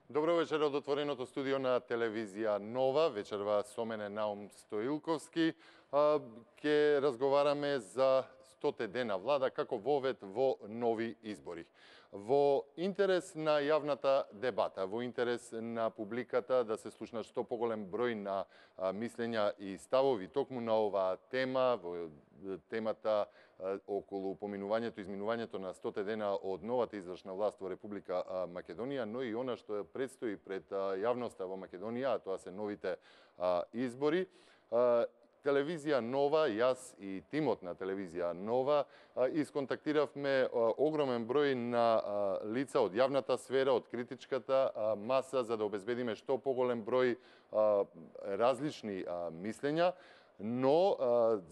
Добро вечер од отвореното студио на телевизија Нова. Вечерва со мене Наум Стоилковски. Ќе разговараме за 100 дена влада како вовед во нови избори. Во интерес на јавната дебата, во интерес на публиката да се слушнат што поголем број на мислења и ставови токму на оваа тема, во темата околу поминувањето и изминувањето на 100 дена од новата извршна власт во Република Македонија, но и она што предстои пред јавноста во Македонија, а тоа се новите избори. Телевизија Нова, јас и тимот на Телевизија Нова исконтактиравме огромен број на лица од јавната сфера, од критичката маса, за да обезбедиме што поголем број различни мислења, но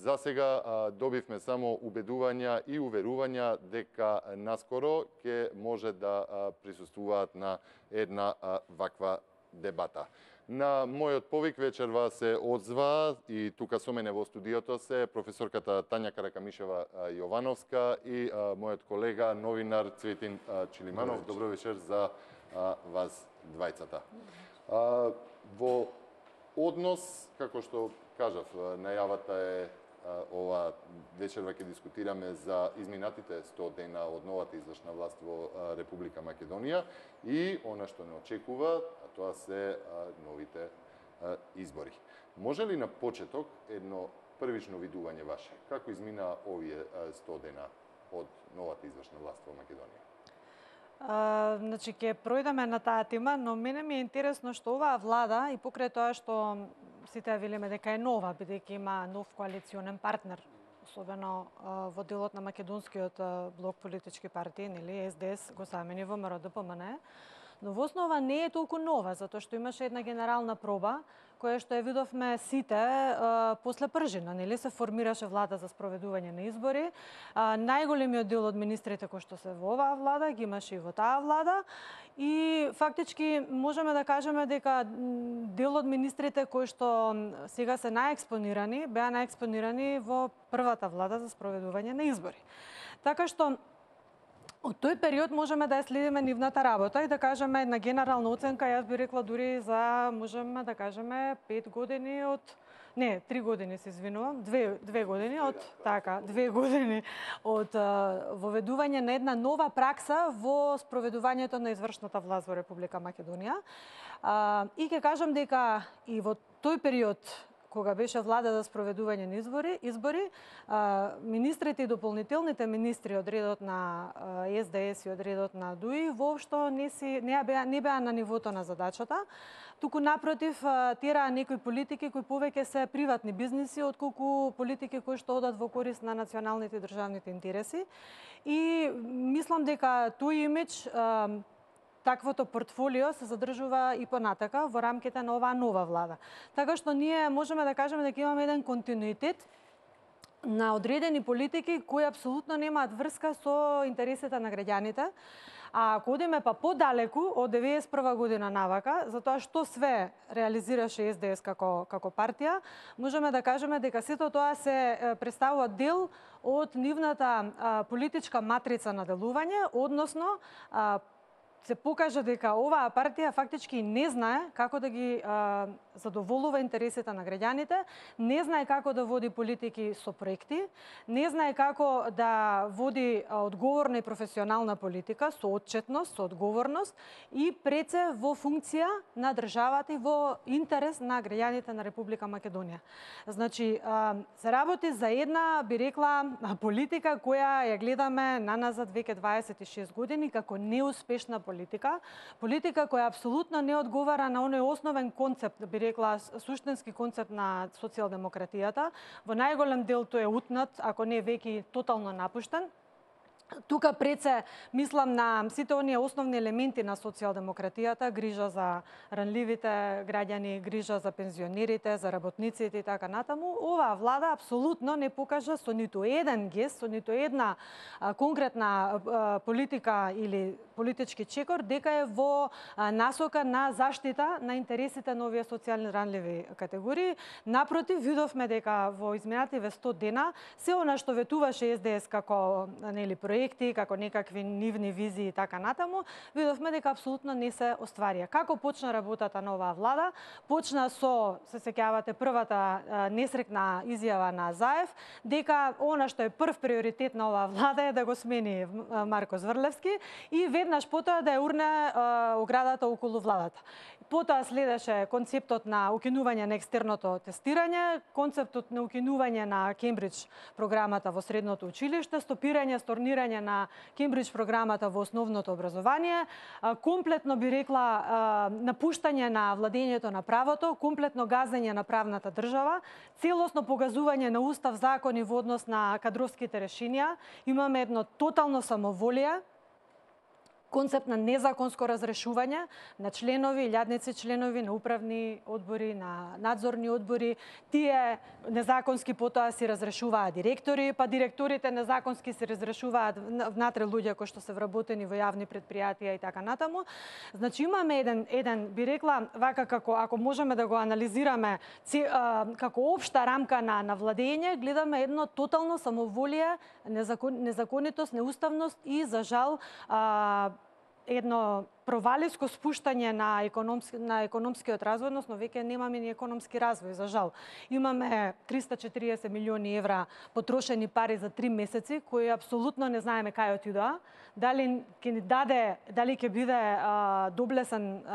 за сега добивме само убедувања и уверувања дека наскоро ќе може да присуствуваат на една ваква дебата. На мојот повик вечерва се одзва и тука со мене во студиото се професорката Тања Каракамишева Јовановска и мојот колега новинар Цветин Чилиманов. Добро вечер за вас двајцата. Во однос, како што кажав, најавата е ова вечерва ќе дискутираме за изминатите 100 дена од новата извршна власт во Република Македонија и она што не очекува, а тоа се новите избори. Може ли на почеток едно првично видување ваше? Како измина овие 100 дена од новата извршна власт во Македонија? Значи, ќе пројдеме на таа тема, но мене ми е интересно што оваа влада и покрај тоа што сите велиме дека е нова, бидејќи има нов коалиционен партнер, особено во делот на македонскиот блок политички партии, нели, СДС го замени во МРДПМН, но во основа не е толку нова, затоа што имаше една генерална проба, која што ја видовме сите после пржина, нели, се формираше влада за спроведување на избори. Најголемиот дел од министрите кои што се во оваа влада ги имаше и во таа влада и фактички можеме да кажеме дека дел од министрите кои што сега се најекспонирани, беа најекспонирани во првата влада за спроведување на избори. Така што од тој период можеме да ја следиме нивната работа и да кажеме една генерална оценка, јас би рекла дури за, можеме да кажеме, 5 години од... Не, 3 години се извинувам, 2 години од... Така, 2 години од воведување на една нова пракса во спроведувањето на извршната власт во Република Македонија. И ќе кажам дека и во тој период кога беше влада за спроведување на избори, министрите и дополнителните министри од редот на СДС и од редот на ДУИ воопшто не беа на нивото на задачата, туку напротив тераа некои политики кои повеќе се приватни бизниси отколку политики кои што одат во корист на националните и државните интереси. И мислам дека тој имидж, таквото портфолио се задржува и понатака во рамките на оваа нова влада. Така што ние можеме да кажеме дека имаме еден континуитет на одредени политики кои апсолутно немаат врска со интересите на граѓаните. А ако одиме па подалеку од 91 година навака, за тоа што све реализираше СДС како партија, можеме да кажеме дека сето тоа се представува дел од нивната политичка матрица на делување, односно се покажа дека оваа партија фактички не знае како да ги задоволува интересите на граѓаните, не знае како да води политики со проекти, не знае како да води одговорна и професионална политика со отчетност, со одговорност и пред се во функција на државата и во интерес на граѓаните на Република Македонија. Значи, се работи за една, би рекла, политика која ја гледаме наназад веќе 26 години како неуспешна политика која апсолутно не одговара на оној основен концепт, би рекла, суштински концепт на социјалдемократијата. Во најголем дел тој е утнат, ако не веќе тотално напуштен. Тука пред се мислам на сите оние основни елементи на социјалдемократијата, грижа за ранливите граѓани, грижа за пензионерите, за работниците и така натаму. Оваа влада апсолутно не покажа со ниту еден гест, со ниту една конкретна политика или политички чекор дека е во насока на заштита на интересите на овие социјални ранливи категории. Напротив, видовме дека во изминативе 100 дена се она што ветуваше СДС како проект проекти, како некакви нивни визии и така натаму, видовме дека апсолутно не се остварија. Како почна работата на оваа влада? Почна со, се сеќавате, првата несрекна изјава на Заев, дека она што е прв приоритет на оваа влада е да го смени Марко Зврлевски и веднаш потоа да ја урне оградата околу владата. Потоа следеше концептот на укинување на екстерното тестирање, концептот на укинување на Кембридж програмата во средното училиште, стопирање, storнирање на Кембридж програмата во основното образование, комплетно би рекла напуштање на владењето на правото, комплетно газење на правната држава, целосно погазување на устав, закони во однос на кадровските решенија. Имаме едно тотално самоволие, концепт на незаконско разрешување на членови, илјадници членови на управни одбори, на надзорни одбори. Тие незаконски потоа си разрешуваат директори, па директорите незаконски се разрешуваат внатре луѓе кои што се вработени во јавни предпријатија и така натаму. Значи имаме еден би рекла вака како ако можеме да го анализираме како општа рамка на владење, гледаме едно тотално самоволие, незаконитост, неуставност и за жал едно провалиско спуштање на економскиот развој, односно веќе немаме ни економски развој, за жал. Имаме 340 милиони евра потрошени пари за 3 месеци, кои апсолутно не знаеме кај отидоа. Дали ќе ни даде, дали ќе биде доблесен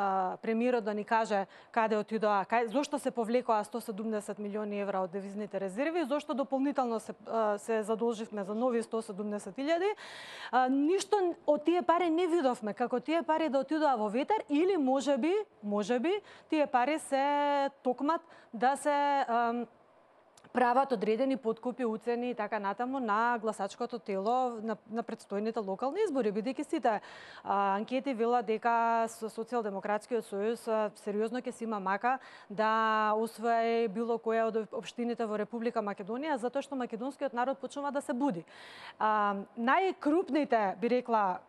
премиерот да ни каже каде отидоа, зошто се повлекоа 170 милиони евра од девизните резерви, зошто дополнително се задолживме за нови 170.000. Ништо од тие пари не видовме, како тие пари да отидоа во ветер или можеби тие пари се токмат да се прават одредени подкупи, уцени и така натаму на гласачкото тело на предстојните локални избори, бидејќи сите анкети велат дека Социјалдемократскиот сојуз сериозно ќе си има мака да освои било која од општините во Република Македонија, затоа што македонскиот народ почнува да се буди. Најкрупните, би рекла,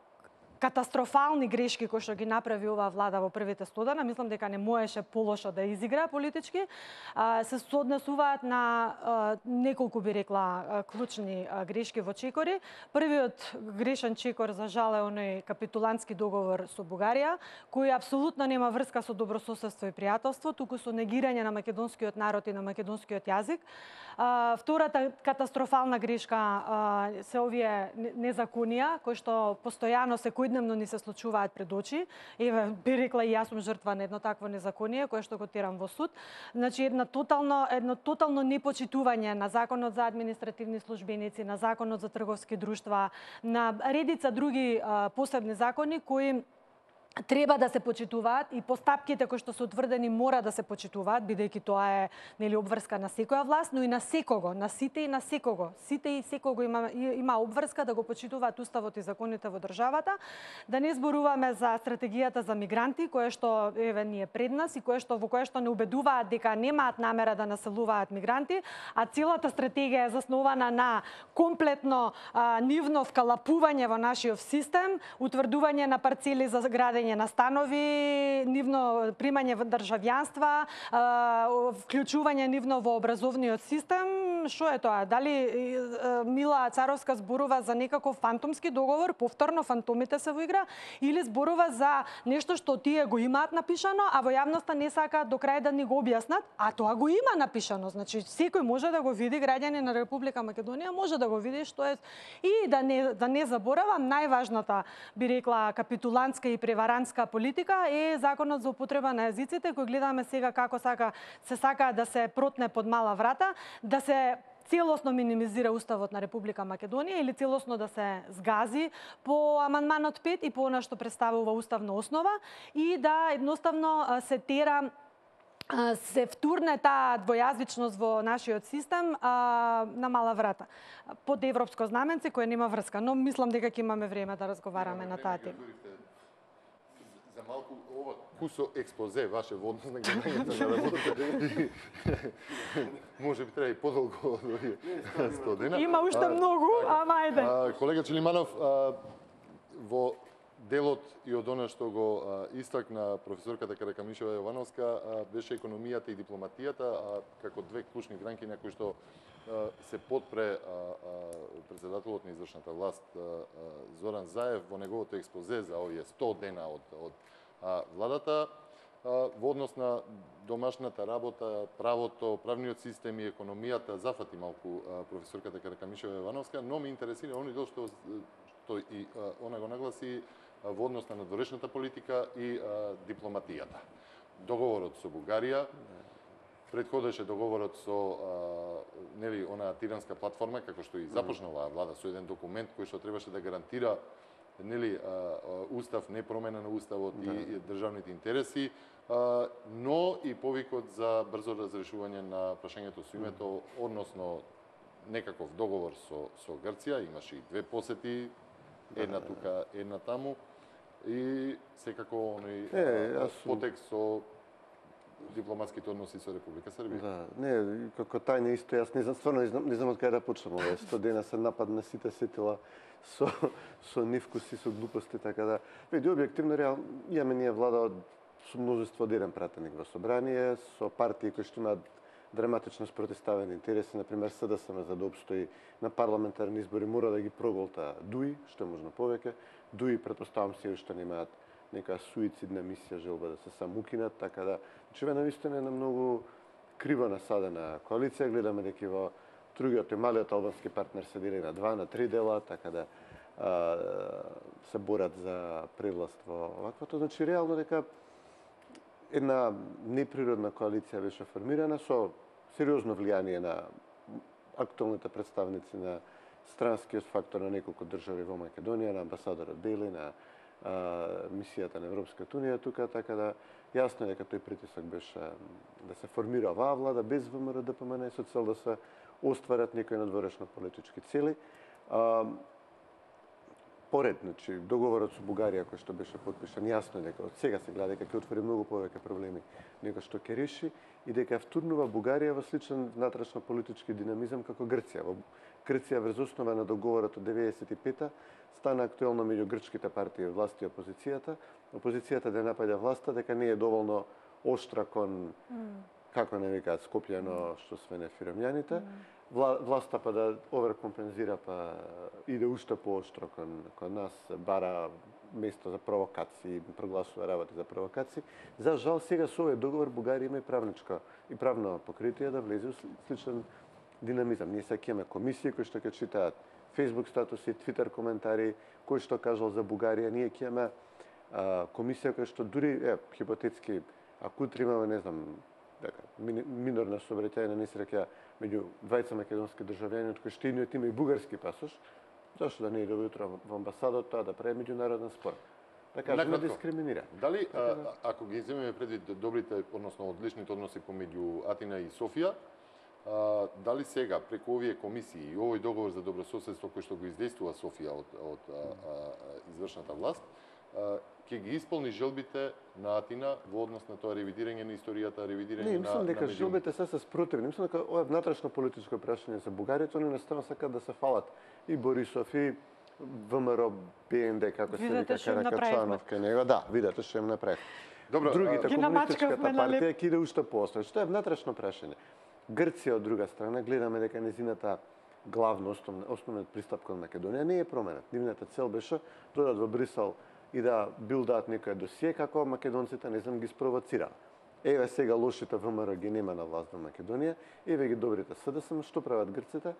катастрофални грешки кои што ги направи оваа влада во првите 100 дена, мислам дека не можеше полошо да изигра политички, се сооднесуваат на неколку, би рекла, клучни грешки во чекори. Првиот грешен чекор, за жал, е оној капитулантски договор со Бугарија, кој апсолутно нема врска со добрососедство и пријателство, туку со негирање на македонскиот народ и на македонскиот јазик. Втората катастрофална грешка се овие незаконија, кои што постојано секојдневно ни се случуваат пред очи. Еве, би рекла и јас сум жртва на едно такво незаконие, кое што го терам во суд. Значи, едно тотално непочитување на Законот за административни службеници, на Законот за трговски друштва, на редица други посебни закони кои треба да се почитуваат и постапките кои што се утврдени мора да се почитуваат, бидејќи тоа е нели обврска на секоја власт, но и на секого, на сите и на секого. Сите и секого има обврска да го почитуваат уставот и законите во државата. Да не зборуваме за стратегијата за мигранти, кое што еве ни е пред нас и во кое што не убедуваат дека немаат намера да населуваат мигранти, а целата стратегија е заснована на комплетно нивно вкалапување во нашиот систем, утврдување на парцели за градење на станови, нивно примање во државјанства, вклучување нивно во образовниот систем. Што е тоа? Дали Мила Царовска зборува за некаков фантомски договор, повторно фантомите се во игра, или зборува за нешто што тие го имаат напишано, а во јавноста не сакаат до крај да ни го објаснат, а тоа го има напишано. Значи секој може да го види, граѓани на Република Македонија може да го види што е. И да не заборавам најважната, би рекла, капитулантска и преварантска политика е Законот за употреба на јазиците, кој гледаме сега како се сака да се протне под мала врата, да се целосно минимизира Уставот на Република Македонија или целосно да се згази по амандманот 5 и по она што представува уставна основа и да едноставно се втурне таа двојазичност во нашиот систем на мала врата. Под европско знаменце кој нема врска, но мислам дека ќе имаме време да разговараме на таа тема. За малку ова кусо експозе ваше во однос на гледањето на работата. Може би треба и подолго од овие 100 дена. Има уште многу, ама ајде. Колега Челиманов, во делот и од она што го истакна професорката Каракамишева Јовановска беше економијата и дипломатијата како две клучни гранки на кои што се подпре председателот на извршната власт Зоран Заев во неговото експозе за овие 100 дена од владата во однос на домашната работа, правото, правниот систем и економијата, зафати малку професорката Каракамишева Ивановска, но ме интересира оној дел што и она го нагласи во однос на надворешната политика и дипломатијата. Договорот со Бугарија, предходеше договорот со нели онаа тиранска платформа, како што и започна оваа влада со еден документ кој што требаше да гарантира нели устав, не промена на уставот и државните интереси, но и повикот за брзо разрешување на прашањето со името, односно некаков договор со Грција, имаше и две посети, една тука, една таму, и секако оној потекст со дипломатските односи со Република Србија. Да, не, како тајна исто, јас не знам, стварно не знам од кај да почнам. Овие 100 дена се напад на сите сетила со невкуси, со глупости, така да. Види, објективно, реално, имаме ние влада со множество дирен пратеник во собрание, со партии кои што имаат драматично спротиставени интереси, например СДСМ, за да обстои на парламентарни избори, мора да ги проголта ДУИ, што е можно повеќе. ДУИ, претпоставам се, што немаат нека суицидна мисија, желба да се самоукинат, така да чуве навистина една многу криво насадена коалиција. Гледаме дека во другиот и малиот албански партнер се дели на 2, на 3 дела, така да се борат за превласт во оваквото. Значи, реално дека една неприродна коалиција беше формирана со сериозно влијание на актуелните представници на странскиот фактор на неколку држави во Македонија, на амбасадорот Бели, на мисијата на Европската унија тука, така да јасно е дека тој притисок беше да се формира оваа влада без ВМРО ДПМН со цел да се остварат некои надворешно политички цели. Поред, значи, договорот со Бугарија кој што беше потпишан, јасно е дека од сега се гледа дека ќе отвори многу повеќе проблеми него што ќе реши и дека втурнува Бугарија во сличен внатрешно политички динамизам како Грција. Во Грција врз основа на договорот од 95-та стана актуелно меѓу грчките партии власти и опозицијата. Опозицијата да напаѓа власта дека не е доволно оштра кон како не викаат Скопјано што свене фиромјаните. Власта па да оверкомпензира па иде уште пооштро кон нас, бара место за провокации, прогласува работи за провокации. За жал сега со овој договор Бугарија има и правно покритие да влезе во сличен динамизам. Ние сега имаме комисии кои што ќе читаат Facebook статуси, Twitter коментари, кој што кажал за Бугарија. Ние ќе имаме комисија која што дури хипотетски, ако утре имаме, не знам, дека минорна сообраќајна несреќа меѓу двајца македонски државјани, од кои што едниот има и бугарски пасош, зашто да не иде утро во амбасадот тоа да прави меѓународен спор? Да кажеме дискриминира. Дали, ако ги земеме предвид добрите, односно одличните односи помеѓу Атина и Софија, дали сега преку овие комисии и овој договор за добрососедство кој што го издействува Софија од извршната власт, ќе ги исполни желбите на Атина во однос на тоа ревидирање на историјата, ревидирање на... Не, мислам дека желбите се спротивни. Мислам дека ова внатрешно политичко прашање за Бугарија, тоа едноставно сакаат да се фалат и Борисов и ВМРО, БНД, како се вика Каракачанов кај него. Да, видете што им направи. Добро, другите комунистичката партија ќе иде уште поостро. Што е внатрешно прашање. Грција од друга страна гледаме дека незината главна основниот пристап кон Македонија не е променет. Нивната цел беше додат во Брисел и да билдаат некој досие како македонците, не знам, ги спровоцираа. Еве сега лошите ВМРО ги нема на власт во Македонија, еве ги добрите СДСМ, што прават грците?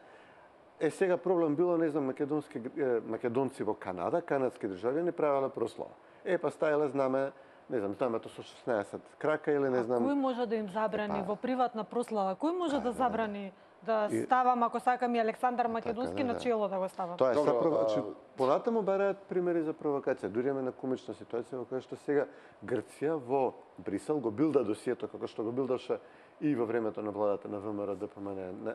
Сега проблем било, не знам, македонци во Канада, канадски државјани правеле прослава. Па стајале знаме, не знам, знамето со 16 крака или не знам... Кој може да им забрани во приватна прослава? Кој може да забрани да ставам, ако сакам и Александар Македонски на чело да го ставам? Тоа е понатаму бараат примери за провокација. Дури имаме на комична ситуација во која што сега Грција во Брисел го билда досието како што го билдаше и во времето на владата на ВМРО ДПМН,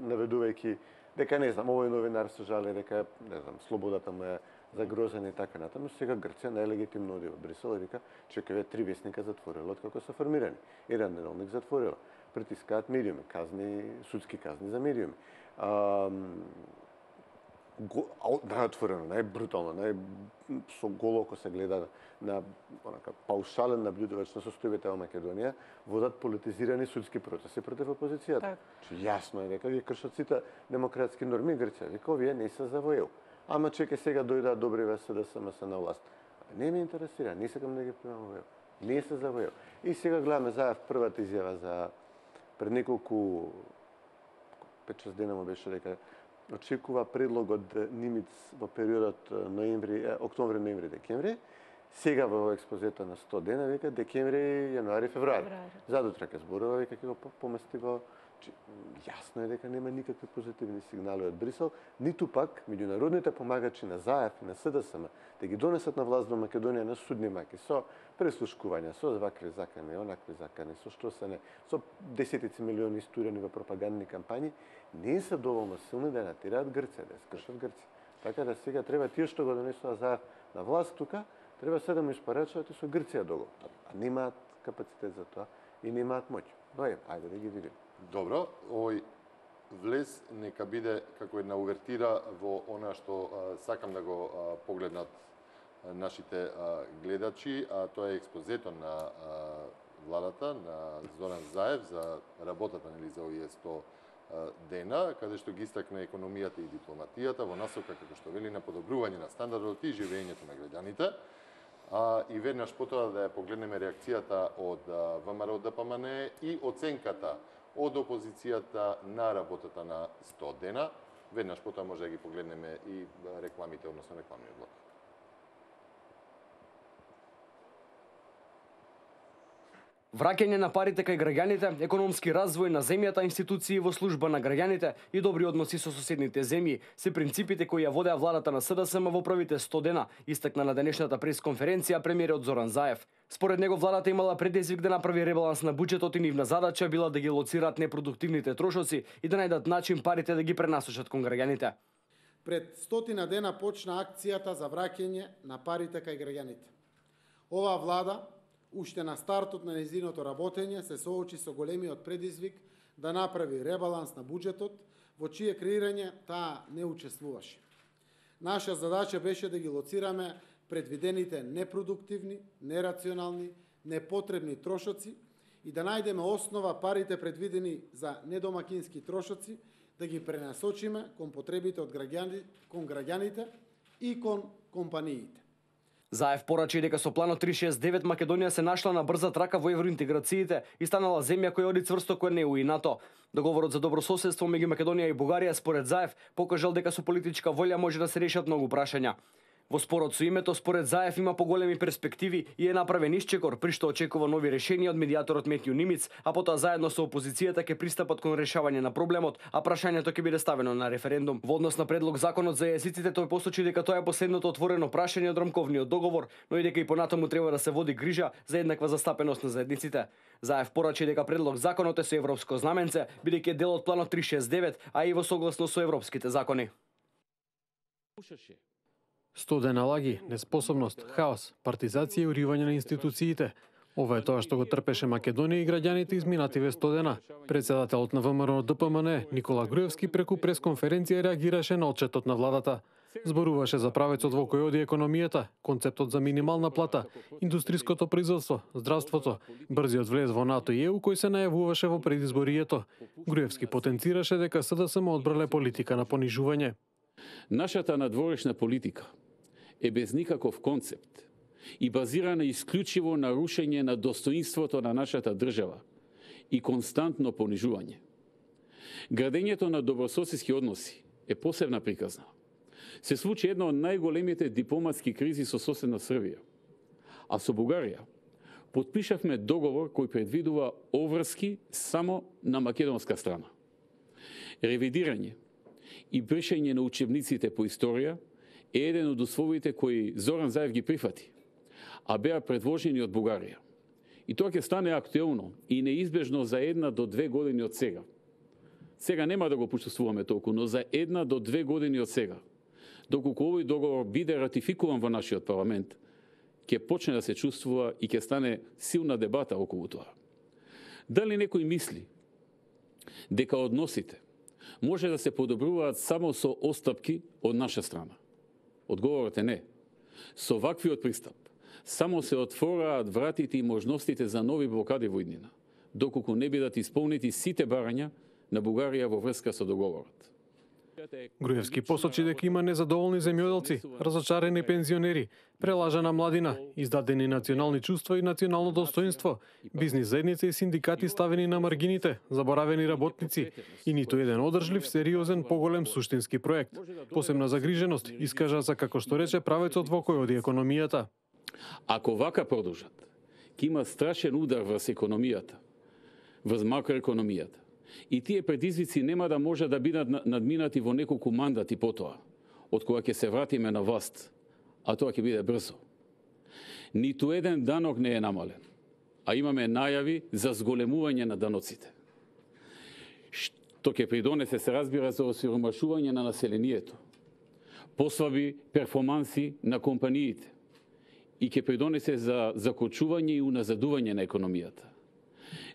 наведувајќи дека, не знам, овој новинар се жали дека, не знам, слободата му е загрозена и така натаму. Сега Грција најлегитимно оди во Брисел и вика, чекаве 3 вестника затворила од како се формирани. Еден неделник затворила. Притискаат медиуми, казни, судски казни за медиуми. најотворено, најбрутално, со голо око се гледа на онака паушален набљудувач на состојбите во Македонија, водат политизирани судски процеси против опозицијата. Так. Јасно е дека ги кршат сите демократски норми Грција. Вика, овие не се за во ЕУ. Ама чека сега дојдат добри СДСМ на власт. Не ме интересира, не сакам да ги примам во ЕУ. Не се за во ЕУ. И сега гледаме Заев првата изјава за пред неколку 5-6 дена му беше дека очекува предлог од Нимиц во периодот октомври, ноември, декември. Сега во експозето на 100 дена века декември, јануари, февруари. Задутрака зборува века ќе го помести во јасно е дека нема никакви позитивни сигнали од Брисел, ниту пак меѓународните помагачи на Заев и на СДСМ да ги донесат на власт во Македонија на судни маки со преслушкувања, со вакви закани, онакви закани, со што се не, со десетици милиони истурени во пропагандни кампањи, не се доволно силни да натираат Грција, да скршат Грција. Така да сега треба тие што го донесува Заев на власт тука, треба се да му испорачуваат и со Грција договор. А немаат капацитет за тоа и немаат моќ. Ајде да ги видиме. Добро, овој влез нека биде како една увертира во она што сакам да го погледнат нашите гледачи, а тоа е експозето на владата на Зоран Заев за работата за овие 100 дена, каде што ги истакна економијата и дипломатијата во насока, како што вели, на подобрување на стандардот и живењето на граѓаните. И веднаш потоа да ја погледнеме реакцијата од ВМРО ДПМН и оценката од опозицијата на работата на 100 дена. Веднаш потоа може да ги погледнеме и рекламите, односно рекламниот блок. Враќање на парите кај граѓаните, економски развој на земјата, институции во служба на граѓаните и добри односи со соседните земји се принципите кои ја водеа владата на СДСМ во првите 100 дена, истакна на денешната пресконференција премиерот Зоран Заев. Според него владата имала предизвик да направи ребаланс на буџетот и нивна задача била да ги лоцираат непродуктивните трошоци и да најдат начин парите да ги пренасочат кон граѓаните. Пред 100 дена почна акцијата за враќање на парите кај граѓаните. Оваа влада уште на стартот на нејзиното работење се соочи со големиот предизвик да направи ребаланс на буџетот, во чие креирање таа не учествуваше. Наша задача беше да ги лоцираме предвидените непродуктивни, нерационални, непотребни трошоци и да најдеме основа парите предвидени за недомакински трошоци да ги пренасочиме кон потребите од кон граѓаните и кон компаниите. Заев порачи дека со планот 369 Македонија се нашла на брза трака во евроинтеграциите и станала земја која оди цврсто кон ЕУ и НАТО. Договорот за добрососедство меѓу Македонија и Бугарија според Заев покажал дека со политичка волја може да се решат многу прашања. Во спорот со името, според Заев, има поголеми перспективи и е направен исчекор, при што очекува нови решенија од медијаторот Метју Нимиц, а потоа заедно со опозицијата ќе пристапат кон решавање на проблемот, а прашањето ќе биде ставено на референдум. Во однос на предлог законот за јазиците, тој посочи дека тоа е последното отворено прашање од рамковниот договор, но и дека и понатаму треба да се води грижа за еднаква застапеност на заедниците. Заев порачи дека предлог законот е со европско знаменце, бидејќи е дел од планот 369, а и во согласно со европските закони. 100 дена лаги, неспособност, хаос, партизација и уривање на институциите. Ова е тоа што го трпеше Македонија и граѓаните изминативе 100 дена. Председателот на ВМРО ДПМН Никола Груевски преку пресконференција реагираше на отчетот на владата. Зборуваше за правецот во кој оди економијата, концептот за минимална плата, индустриското производство, здравството, брзиот влез во НАТО и ЕУ кој се најавуваше во предизборието. Груевски потенцираше дека СДСМ одбрале политика на понижување. Нашата надворешна политика е без никаков концепт и базирана исклучиво на рушење на достоинството на нашата држава и константно понижување. Градењето на добрососедски односи е посебна приказна. Се случи една од најголемите дипломатски кризи со соседна Србија. А со Бугарија подпишавме договор кој предвидува обврски само на македонска страна. Ревидирање и бришење на учебниците по историја е еден од условите кои Зоран Заев ги прифати, а беа предложени од Бугарија. И тоа ќе стане актуелно и неизбежно за 1 до 2 години од сега. Сега нема да го почувствуваме толку, но за 1 до 2 години од сега, доколку овој договор биде ратификуван во нашиот парламент, ќе почне да се чувствува и ќе стане силна дебата околу тоа. Дали некој мисли дека односите може да се подобруваат само со остапки од наша страна? Одговорот е не. Со ваквиот пристап само се отвораат вратите и можностите за нови блокади во иднина, доколку не бидат исполнети сите барања на Бугарија во врска со договорот. Груевски посочи дека има незадоволни земјоделци, разочарени пензионери, прелажана младина, издадени национални чувства и национално достоинство, бизнис заедница и синдикати ставени на маргините, заборавени работници и ниту еден одржлив, сериозен, поголем суштински проект. Посебна загриженост искажа за, како што рече, правецот во кој оди економијата. Ако вака продолжат, ќе има страшен удар врз економијата, врз макроекономијата. И тие предизвици нема да може да бидат надминати во неколку мандати потоа, од кога ќе се вратиме на власт, а тоа ќе биде брзо. Ниту еден данок не е намален, а имаме најави за зголемување на даноците. Што ќе придонесе, се разбира, за осиромашување на населението, послаби перформанси на компаниите и ќе придонесе за закочување и уназадување на економијата.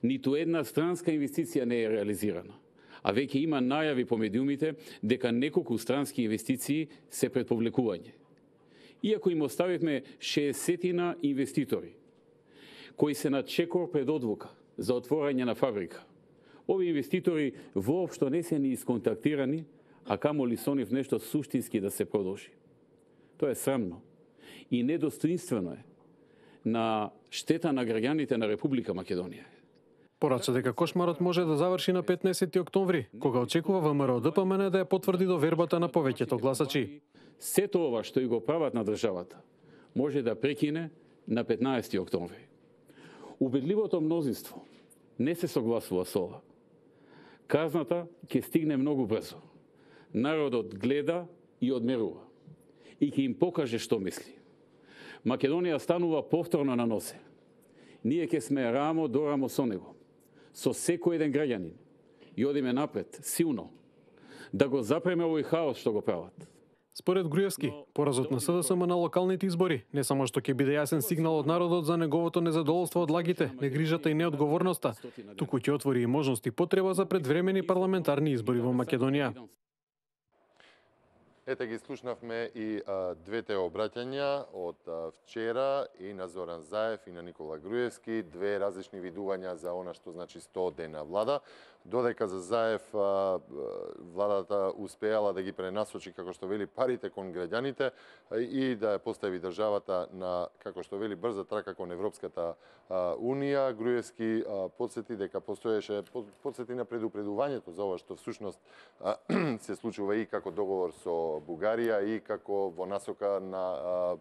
Ниту една странска инвестиција не е реализирана, а веќе има најави по медиумите дека неколку странски инвестиции се пред повлекување. Иако им оставивме 60 инвеститори, кои се на чекор пред одлука за отворање на фабрика, овие инвеститори воопшто не се ни исконтактирани, а камоли со нив нешто суштински да се продолжи. Тоа е срамно и недостоинствено е на штета на граѓаните на Република Македонија. Порача дека кошмарот може да заврши на 15 октомври, кога очекува ВМРО ДПМН да ја потврди довербата на повеќето гласачи. Сето ова што и го прават на државата може да прекине на 15 октомври. Убедливото мнозинство не се согласува со ова. Казната ќе стигне многу брзо. Народот гледа и одмерува и ќе им покаже што мисли. Македонија станува повторно на носе. Ние ќе сме рамо до рамо со него, со секој еден граѓанин и одиме напред, силно, да го запреме овој хаос што го прават. Според Груевски, поразот на СДСМ на локалните избори не само што ќе биде јасен сигнал од народот за неговото незадоволство од лагите, негрижата и неодговорноста, туку ќе отвори и можност и потреба за предвремени парламентарни избори во Македонија. Ете ги слушнавме и двете обраќања од вчера и на Зоран Заев и на Никола Груевски, две различни видувања за она што значи 100 дена влада. Додека за Заев владата успеала да ги пренасочи, како што вели, парите кон граѓаните и да ја постави државата на, како што вели, брза трака кон Европската Унија. Груевски подсети дека постоеше, подсети на предупредувањето за ова што всушност се случува и како договор со Бугарија и како во насока на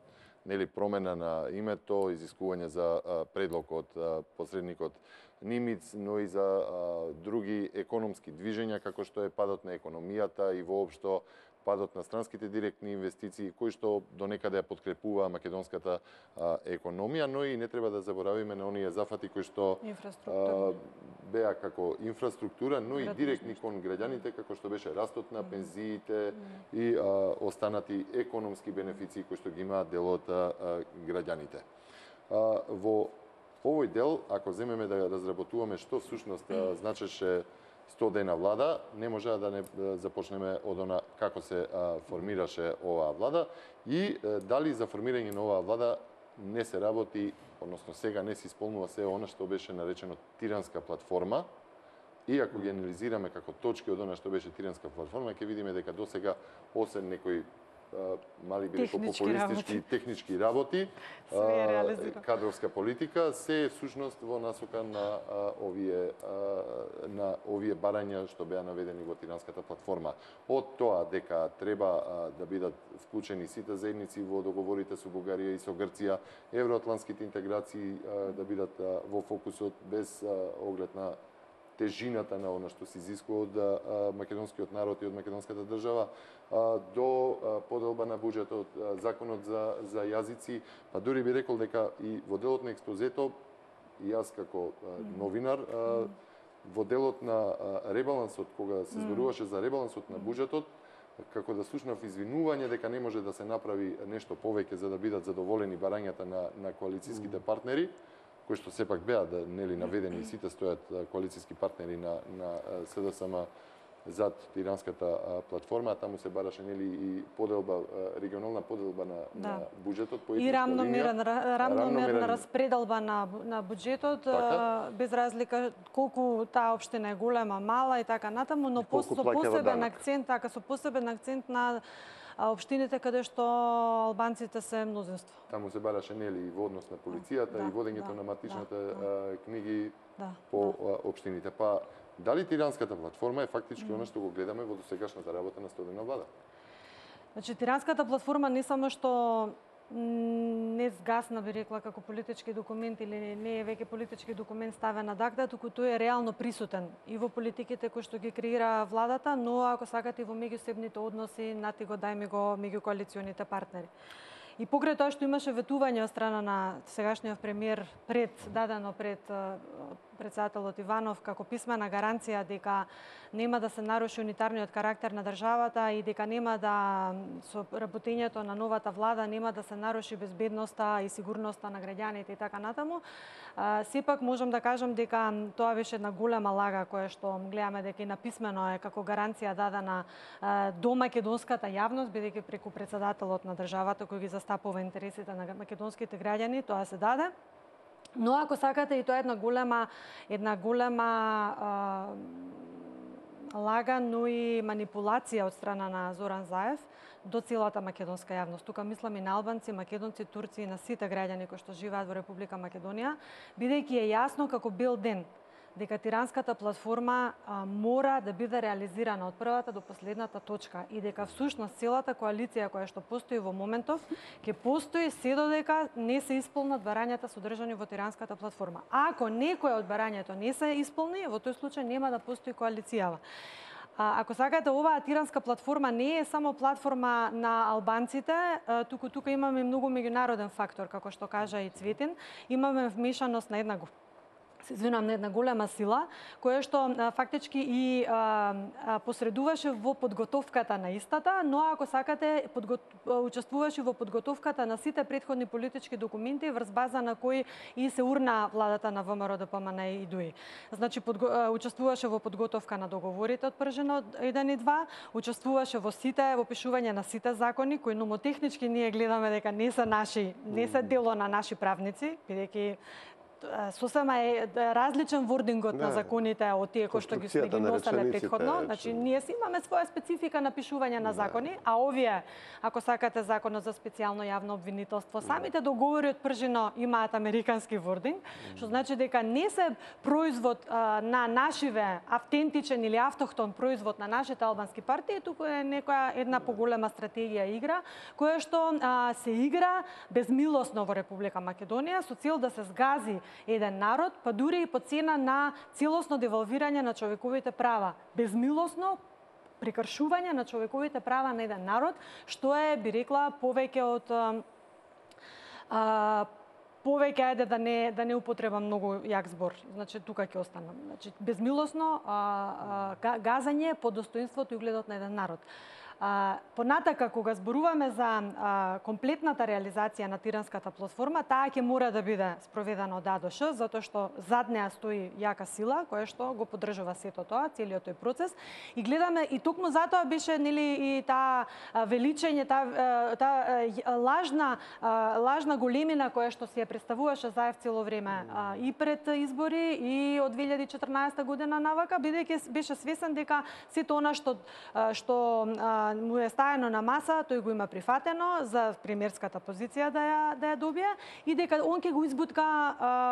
промена на името, изискување за предлог од посредникот Нимиц, но и за други економски движења, како што е падот на економијата и воопшто падот на странските директни инвестиции, кои што до некаде подкрепува македонската економија, но и не треба да заборавиме на оние зафати кои што беа како инфраструктура, но и директни кон граѓаните, како што беше растот на пензиите и останати економски бенефиции кои што ги имаат дел од граѓаните. Во овој дел, ако земеме да разработуваме што всушност значеше 100 дена влада, не може да не започнеме од она како се формираше оваа влада и дали за формирање на оваа влада не се работи, односно сега не се исполнува се она што беше наречено тиранска платформа. И ако ги анализираме како точки од она што беше тиранска платформа, ќе видиме дека досега освен некои мали би рекол популистички технички работи, кадровска политика, се е всушност во насока на овие барања што беа наведени во тиранската платформа. Од тоа дека треба да бидат вклучени сите заедници во договорите со Бугарија и со Грција, евроатлантските интеграции да бидат во фокусот без оглед на тежината на она што се изискува од македонскиот народ и од македонската држава, до поделба на буџетот, законот за јазици, па дури би рекол дека и во делот на експозето, и јас како новинар, во делот на ребалансот, кога се зборуваше за ребалансот на буџетот, како да слушнав извинување дека не може да се направи нешто повеќе за да бидат задоволени барањата на коалицијските партнери, кои што сепак беа наведени и сите стојат коалицијски партнери на СДСМ зад тиранската платформа, таму се бараше нели и поделба, регионална поделба на буџетот по и рамномерна распределба на буџетот, така, без разлика колку таа општина е голема, мала и така натаму, но со посебен акцент, така со посебен акцент на општините каде што албанците се мнозинство. Таму се бараше нели и во однос на полицијата и водењето на матичните книги по општините. Па дали тиранската платформа е фактички она што го гледаме во досегашната работа на Стодена влада? Значи тиранската платформа не само што не згасна, би рекла, како политички документ или не е веќе политички документ ставен на дакта, туку тој е реално присутен и во политиките кои што ги креира владата, но ако сакате и во меѓусебните односи, нати го дајме го меѓу коалиционите партнери. И покрај тоа што имаше ветување од страна на сегашниот премиер дадено пред председателот Иванов како писмена гаранција дека нема да се наруши унитарниот карактер на државата и дека нема да со работењето на новата влада нема да се наруши безбедноста и сигурноста на граѓаните и така натаму. Сепак можам да кажам дека тоа беше една голема лага која што гледаме дека и написмено е како гаранција дадена до македонската јавност, бидејќи преку председателот на државата кој ги застапува интересите на македонските граѓани, тоа се даде. Но ако сакате и тоа е една голема лага, но и манипулација од страна на Зоран Заев до целата македонска јавност. Тука мислам и на албанци, македонци, турци и на сите граѓани кои што живеат во Република Македонија, бидејќи е јасно како бел ден дека тиранската платформа мора да биде реализирана од првата до последната точка и дека всушност целата коалиција која што постои во моментов ќе постои се додека не се исполнат барањата содржани во тиранската платформа. Ако некој од барањето не се исполни, во тој случај нема да постои коалицијава. Ако сакате, оваа тиранска платформа не е само платформа на албанците, тука имаме многу меѓународен фактор, како што кажа и Цветин, имаме вмешаност на една голема сила, која што фактички и посредуваше во подготовката на истата, но ако сакате, учествуваше во подготовката на сите претходни политички документи врз база на кои и се урна владата на ВМРО ДПМН и ДУИ. Значи, учествуваше во подготовка на договорите од Пржено 1 и 2, учествуваше во пишување на сите закони, кои номотехнички ние гледаме дека не се наши, не се дело на наши правници, бидејќи сосема е различен вордингот на законите од тие кои што ги сме ги носеле претходно. Значи, ние си имаме своја специфика на пишување на закони, а овие, ако сакате законот за специјално јавно обвинителство, самите договори од Пржино имаат американски вординг, што значи дека не се производ на нашиве, автентичен или автохтон производ на нашите албански партии, туку е една поголема стратегија игра, која што се игра безмилосно во Република Македонија со цел да се згази еден народ, па дури и по цена на целосно девалвирање на човековите права. Безмилосно прекршување на човековите права на еден народ, што е, би рекла, повеќе од повеќе да не употребам многу јак збор. Значи тука ќе останам. Значи безмилосно газање по достоинството и угледот на еден народ. Понатака, кога зборуваме за комплетната реализација на тиранската платформа, таа ќе мора да биде спроведена од А до Ш, затоа што зад неа стои јака сила која што го поддржува сето тоа, целиот тој процес. И гледаме, и токму затоа беше и таа величење, таа лажна големина која што си ја представуваше Заев цело време и пред избори и од 2014 година навака, бидејќи беше свесен дека сето она што му е стаено на маса, тој го има прифатено за премиерската позиција да ја добие и дека он ќе го избутка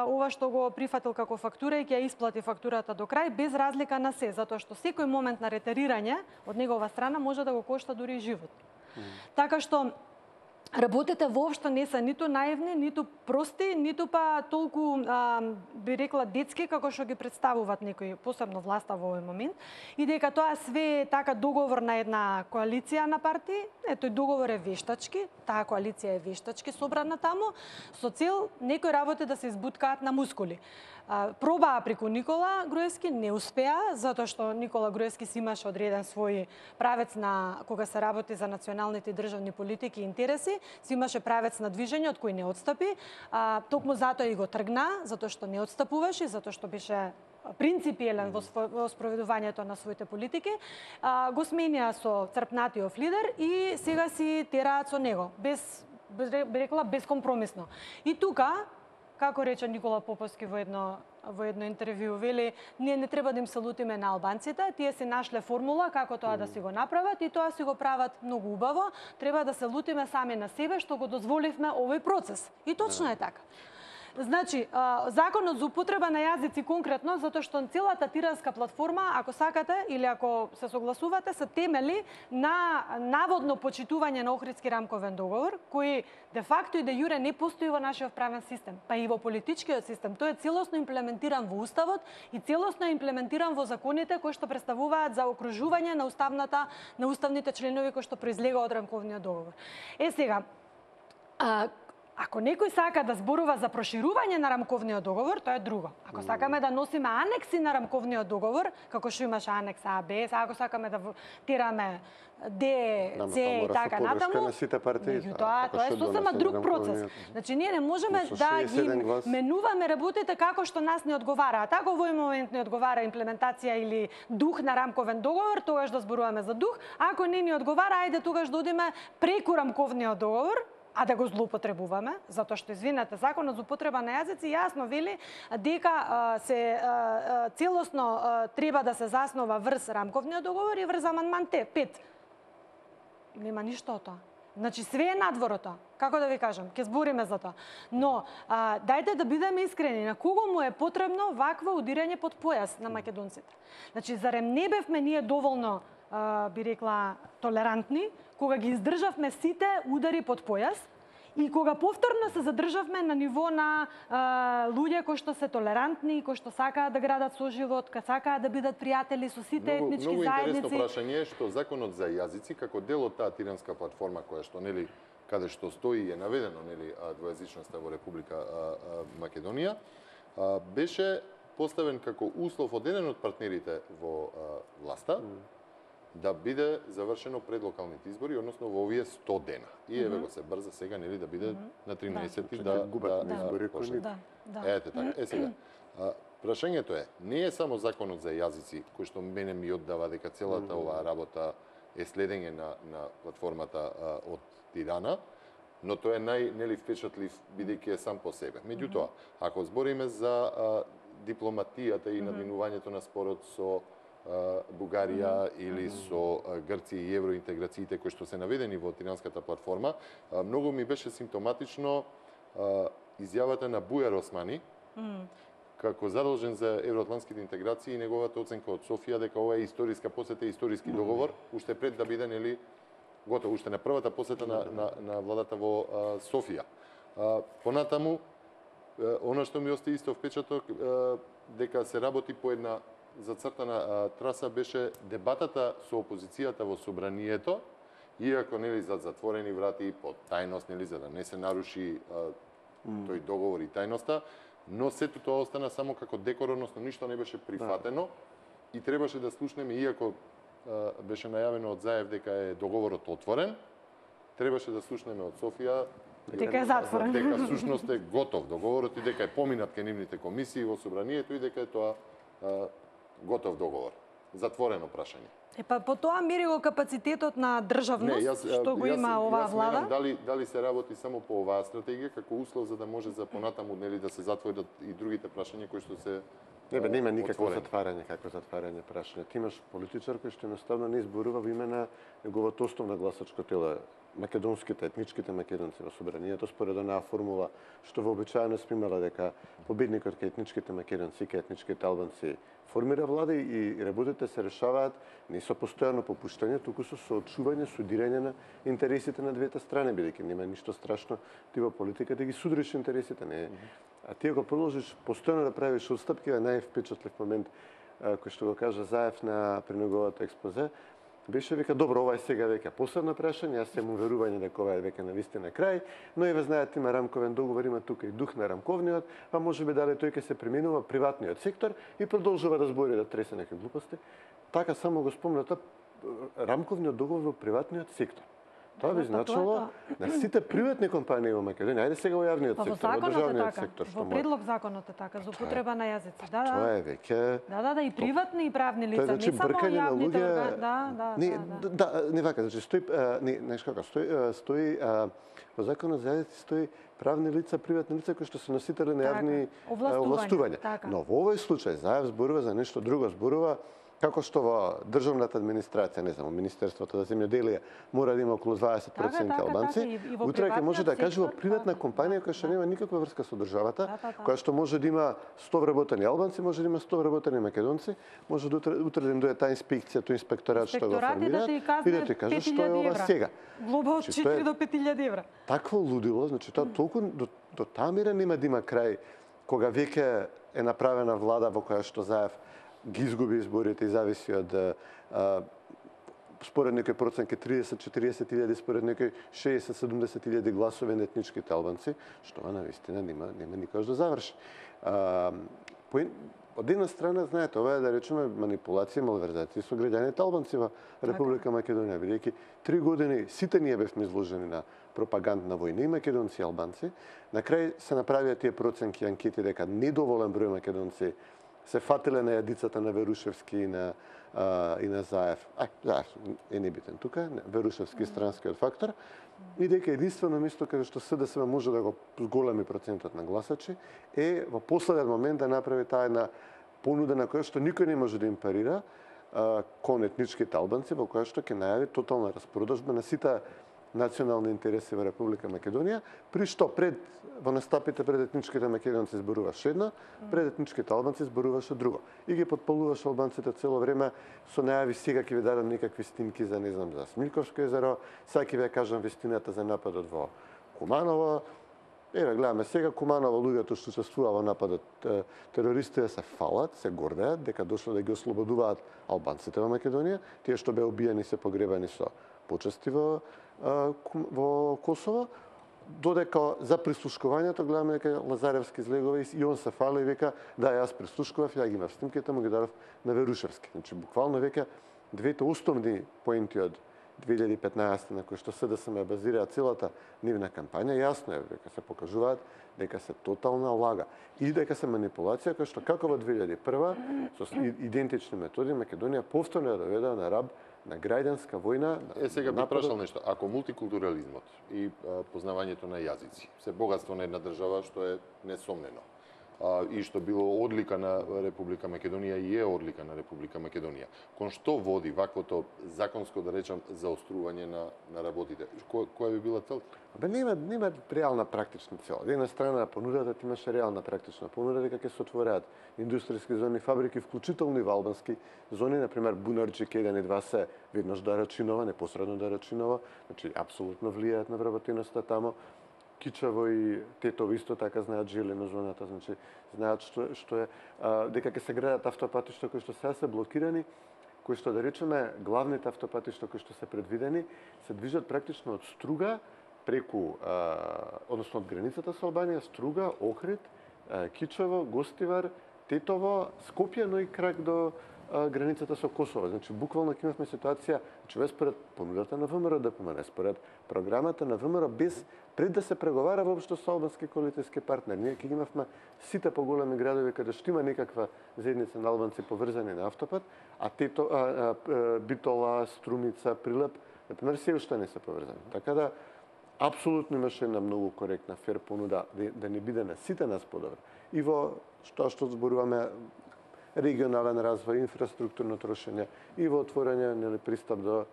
ова што го прифатил како фактура и ќе исплати фактурата до крај без разлика на се, затоа што секој момент на ретерирање од негова страна може да го кошта дури и живот. Така што работите воопшто не се ниту наивни, ниту прости, ниту па толку, би рекла, детски, како што ги представуваат некои, посебно власта во овој момент, и дека тоа све е така договор на една коалиција на партии, тој договор е вештачки, таа коалиција е вештачки собрана таму, со цел некои работи да се избуткаат на мускули. Пробаа преку Никола Груевски, не успеа, затоа што Никола Груевски си имаше одреден свој правец на кога се работи за националните и државни политики и интереси, си имаше правец на движење од кој не отстапи, токму затоа и го тргна, затоа што не отстапуваше, затоа што беше принципиелен во спроведувањето на своите политики, го сменија со црпнатиот лидер и сега си тераат со него, би рекла безкомпромисно. И тука, како рече Никола Поповски во едно интервју, вели, ние не треба да им се лутиме на албанците, тие си нашле формула како тоа да си го направат и тоа си го прават многу убаво, треба да се лутиме сами на себе што го дозволивме овој процес. И точно е така. Значи, законот за употреба на јазици конкретно, затоа што целата тиранска платформа, ако сакате или ако се согласувате, се темели на наводно почитување на Охридски рамковен договор, кој де факто и де јуре не постои во нашиот правен систем, па и во политичкиот систем. Тој е целосно имплементиран во Уставот и целосно е имплементиран во законите кои што представуваат за окружување на уставните членови кои што произлега од рамковниот договор. Сега, ако некој сака да зборува за проширување на рамковниот договор, тоа е друго. Ако сакаме да носиме анекси на рамковниот договор, како што имаше анекс А, Б, ако сакаме да тираме Д, С и така натаму, тоа е сосема друг процес. Значи, ние не можеме да ги менуваме работите како што нас не одговараат. Ако во овој момент не одговара имплементација или дух на рамковен договор, тогаш да зборуваме за дух. Ако не ни одговара, ајде тогаш да одиме преку рамковниот договор, а да го злоупотребуваме, затоа што, извинете, законот за употреба на јазици јасно вели дека се целосно треба да се заснова врз рамковниот договор и врз амандман 5. Нема ништо од тоа. Значи, све е надвор од тоа. Како да ви кажам, ќе збориме за тоа. Но, дајте да бидеме искрени, на кого му е потребно вакво удирање под појас на македонците? Значи, зарем не бевме ние доволно, би рекла, толерантни, кога ги издржавме сите удари под појас и кога повторно се задржавме на ниво на луѓе кои што се толерантни, кои што сакаат да градат соживот, кои сакаат да бидат пријатели со сите етнички заедници. Многу интересно прашање е што законот за јазици како дел од таа тиранска платформа која што нели каде што стои е наведено нели двојазичноста во Република Македонија беше поставен како услов од еден од партнерите во власта да биде завршено пред локалните избори, односно во овие 100 дена. И еве го се брза сега нели да биде на 13-ти да губат избори кои Ете така. Сега. Прашањето е, не е само законот за јазици кој што мене ми оддава дека целата оваа работа е следење на платформата од Тирана, но тоа е нели впечатлив бидејќи е сам по себе. Меѓутоа, ако збориме за дипломатијата и надминувањето на спорот со Бугарија или со Грција и евроинтеграциите кои што се наведени во Тиранската платформа, многу ми беше симптоматично изјавата на Бујар Османи, како задолжен за евроатлантските интеграции и неговата оценка од Софија дека ова е историска посета и историски договор, уште пред да биде нели готово, уште на првата посета на владата во Софија. Понатаму, она што ми остаи исто впечаток дека се работи по една зацртана траса беше дебатата со опозицијата во собранието, иако нели за затворени врати под тајност, нели за да не се наруши тој договор и тајноста, но сето тоа остана само како декор, односно ништо не беше прифатено и требаше да слушнеме, иако беше најавено од Заев дека е договорот отворен, требаше да слушнеме од Софија дека е затворен. Дека всушност е готов договорот и дека е поминат кај нивните комисии во собранието и дека е тоа готов договор. Затворено прашање. Па по тоа мери го капацитетот на државност што го има оваа влада. Дали се работи само по оваа стратегија како услов за да може за понатаму нели да се затворат и другите прашања кои што се нема никакво затварање прашање. Ти имаш политичар кој што едноставно не изборува во име на неговото основно гласачко тело, македонските, етничките македонци во собранието, според онаа формула што вообичаено сме имала дека победникот кај етничките македонци и кај етничките албанци формира влада и работите се решаваат не со постојано попуштање, туку со соочување, судирање на интересите на двете страни, бидејќи нема ништо страшно ти во политика да ги судриш интересите, не. А ти ако продолжиш постојано да правиш отстапки, е највпечатлив момент кој што го кажа Заев при неговото експозе, беше века добро, ова е сега веќе последно прашање, јас имам уверување дека ова е веќе навистина крај, но еве знаете има рамковен договор, има тука и дух на рамковниот, а можеби дали тој ќе се преминува приватниот сектор и продолжува да збори да тресе некои глупости. Така само го спомна тоа рамковниот договор во приватниот сектор. Тоа би значило на сите приватни компании во Македонија, ајде сега во јавниот Во сектор, во законот е државниот така. сектор, што Во може. предлог законот е така за употреба на јазици. Да, Тоа да. е веќе Да, и приватни и правни лица, значи не само бркање на јавните луѓе. органи. Да. Не вака, значи стои знаеш како, стои во законот за јазици стои правни лица, приватни лица кои што се носители на јавни овластувања. Така. Но во овој случај Заев зборува за нешто друго, зборува како што во државната администрација, не знам, Министерството за земјоделие мора да има околу 20% албанци, утре ќе може да каже во приватна компанија која што нема никаква врска со државата, која што може да има 100 вработени албанци, може да има 100 вработени македонци, може да утре да им дојде таа инспекција, тој инспекторат што го формира и да ти каже што е ова сега. Глоба од 4 до 5000 евра. Такво лудило, значи тоа толку до таа мера нема да има крај кога веќе е направена влада во која што Заев ги изгуби изборите и зависи од според некои проценки 30-40 илјади, според некои 60-70 илјади гласови на етничките албанци, што ова навистина нема никош да заврши. Од една страна, знаете, ова е да речеме манипулација, малверзација со граѓаните албанци во Република Македонија, бидејќи 3 години сите ние бевме изложени на пропагандна војна, и македонци и албанци. На крај се направија тие проценки и анкети дека недоволен број македонци се фатиле на јадицата на Верушевски и на Заев. Заев е небитен тука, Верушевски странскиот фактор. И дека единствено место каде што СДСМ може да го зголеми процентот на гласачи е во последен момент да направи таа една понуда на која што никој не може да им парира кон етничките албанци, во која што ќе најави тотална распродажба на сите национални интереси во Република Македонија, при што во настапите пред етничките македонци зборуваше едно, пред етничките албанци зборуваше друго. И ги потполуваше албанците цело време со најави сега ќе ви дадам некакви снимки за не знам за Смилковско езеро, сега ќе ви кажам вистината за нападот во Куманово. Еве гледаме сега Куманово, луѓето што учествува во нападот, терористите се фалат, се гордеат дека дошло да ги ослободуваат албанците во Македонија, тие што беа убиени се погребани со почести во Косово, додека за прислушкувањето гледаме дека Лазаревски излегува и он се фали и века да јас прислушкував, ја ги имав снимките, му ги дадов на Верушевски. Значи буквално века двете основни поенти од 2015 на кои што СДСМ базира целата нивна кампања, јасно е дека се покажуваат дека се тотална лага и дека се манипулација која што како во 2001 со идентични методи Македонија повторно е доведена на раб на граѓанска војна. Сега би прашал нешто. Ако мултикултурализмот и познавањето на јазици се богатство на една држава што е несомнено и што било одлика на Република Македонија и е одлика на Република Македонија, кон што води ваквото законско, да речам, заострување на работите? Која би била цел? Нема реална практична цел. Од една страна понудата имаше реална практична понуда дека ќе се отвореат индустријски зони, фабрики, вклучително и во албански зони, например Бунарчик 1 и 2 се веднаш до Рачинова, непосредно до Рачинова, значи апсолутно влијаат на вработеноста тамо. Кичево и Тетово исто така знаат желено зоната, значи знаат што е дека ќе се градат автопатишта кои што сега се блокирани, кои што да речеме главните автопатишта кои што се предвидени се движат практично од Струга преку односно од границата со Албанија, Струга, Охрид, Кичево, Гостивар, Тетово, Скопје, но и крак до границата со Косово. Значи буквално ќе имавме ситуација, значи според понудата на ВМРО ДПМН, според програмата на ВМРО, без пред да се преговара воопшто со албански коалицијски партнер. Ние ќе имавме сите поголеми градови каде што има некаква заедница на албанци поврзани на автопат, а Битола, Струмица, Прилеп, например, се уште не се поврзани. Така да апсолутно имаше една многу коректна фер понуда да не биде на сите нас подобро. И во што зборуваме регионален развој, инфраструктурно трошење и во отворање пристап до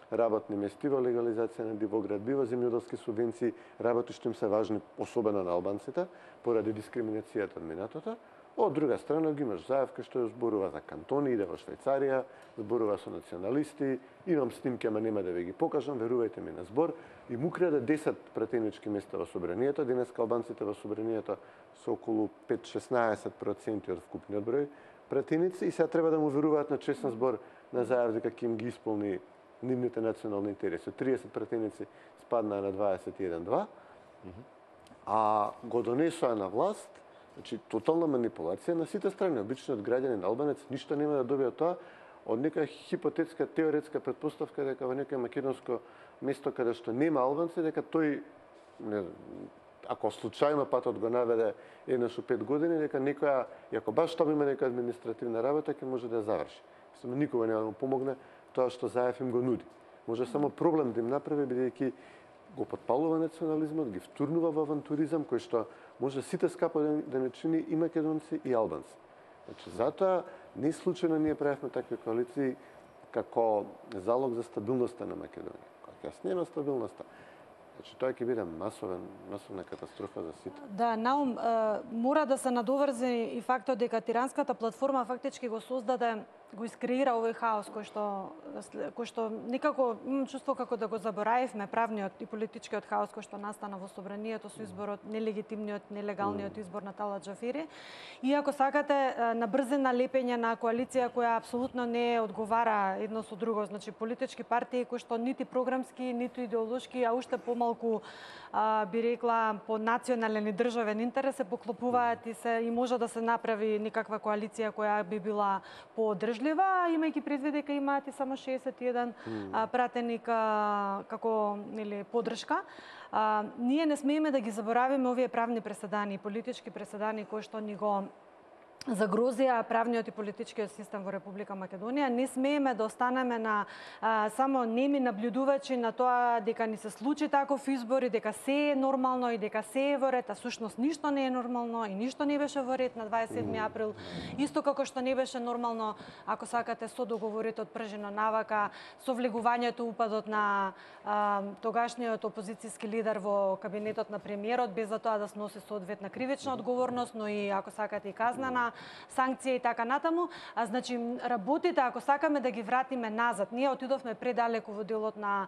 работни места, во легализација на дивоградби, во земјоделски субвенции, работи што им се важни, особено на албанците, поради дискриминацијата од минатото. Од друга страна ги имаш Заев кој што зборува за кантони, иде во Швајцарија, зборува со националисти, имам снимки, ама нема да ви ги покажам, верувајте ми на збор, и му краде 10 пратенички места во собранието. Денеска албанците во собранието се околу 5-16% од вкупниот број пратеници и сега треба да му веруваат на честен збор на Заев дека ќе им ги исполни нивните национални интереси. 30 пратеници спаднаа на 21-2, а го донесоа на власт. Значи, тотална манипулација на сите страни. Обичниот граѓанин албанец ништо нема да добие од тоа, од нека хипотетска теоретска претпоставка дека во некој македонско место каде што нема албанци, дека тој, не знам, ако случајно патот го наведе еднаш у 5 години, дека некоја, и ако баш таму има некоја административна работа, ќе може да ја заврши. Мислам, никога нема да му помогне тоа што Заев им го нуди. Може само проблем да им направи, бидејќи го подпалува национализмот, ги втурнува во авантуризам, кој што може сите скапо да не чини и македонци и албанци. Значи, затоа не случајно ние правевме такви коалиции како залог за стабилноста на Македонија. Кога ќе снема стабилноста, значи тоа ќе биде масовна катастрофа за сите. Да, Наум, мора да се надоврзе и фактот дека тиранската платформа фактички го создаде, го искреира овој хаос кој што никако имам чувство како да го заборавивме, правниот и политичкиот хаос кој што настана во собранието со изборот, нелегитимниот, нелегалниот избор на Талат Джафери. И ако сакате на брзина лепење на коалиција која апсолутно не одговара едно со друго, значи политички партии кои што нити програмски, ниту идеолошки, а уште помалку би рекла по национален и државен интерес се поклопуваат и може да се направи никаква коалиција која би била подржлива, имајќи предвид дека имаат и само 61 пратеник како поддршка. Ние не смееме да ги заборавиме овие правни преседани, политички преседани кои што ни го загрозија правниот и политичкиот систем во Република Македонија. Не смееме да останеме на само неми наблюдувачи на тоа дека ни се случи таков избор и дека се е нормално и дека се е во ред, а сушност ништо не е нормално и ништо не беше во ред на 27 април. Исто како што не беше нормално, ако сакате, со договорите од Пржино навака, со влегувањето упадот на тогашниот опозицијски лидер во кабинетот на премиерот, без за тоа да сноси соодветна кривична одговорност, но и ако сакате и казнена санкција и така натаму. Значи, работите, ако сакаме да ги вратиме назад, ние отидовме предалеку во делот на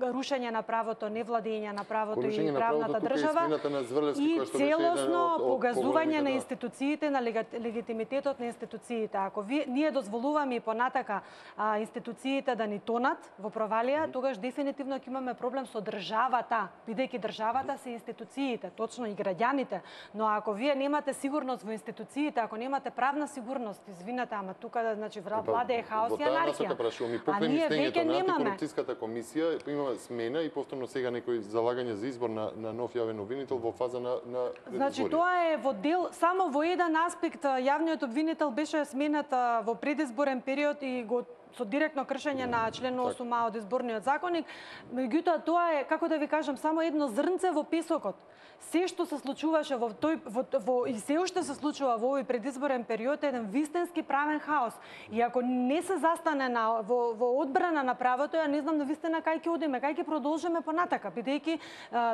рушење на правото, невладење на правото и правната држава и целосно погазување на институциите, на легитимитетот на институциите. Ако ние дозволуваме и понатака институциите да ни тонат во провалија, тогаш дефинитивно ќе имаме проблем со државата, бидејќи државата се институциите, точно и граѓаните. Но ако вие немате сигурност во институциите, ако немате правна сигурност, извинете, ама тука значи владее хаос и анархија. А ние веќе немаме. Има смена и повторно сега некој залагање за избор на нов јавен обвинител во фаза на Значи тоа е во дел, само во еден аспект јавниот обвинител беше сменет во предизборен период и го со директно кршење на член 8а од изборниот законник, меѓутоа тоа е, како да ви кажам, само едно зрнце во песокот. Се што се случуваше и се уште се случува во овој предизборен период е еден вистински правен хаос. И ако не се застане во одбрана на правото, ја не знам на вистина кај ќе одиме, кај ќе продолжиме понатака, бидејќи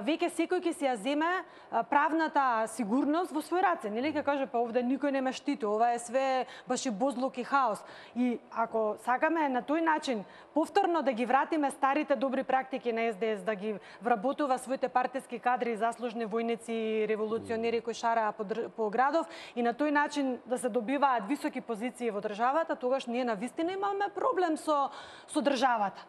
веќе секој ќе си ја земе правната сигурност во свој раце. Нели ќе каже, па овде никој не ме штити, ова е све баш и бозлук и хаос. И ако сакаме на тој начин повторно да ги вратиме старите добри практики на СДС, да ги вработува своите партиски кадри, заслужни војници и револуционери кои шараа по градов и на тој начин да се добиваат високи позиции во државата, тогаш ние навистина имаме проблем со државата.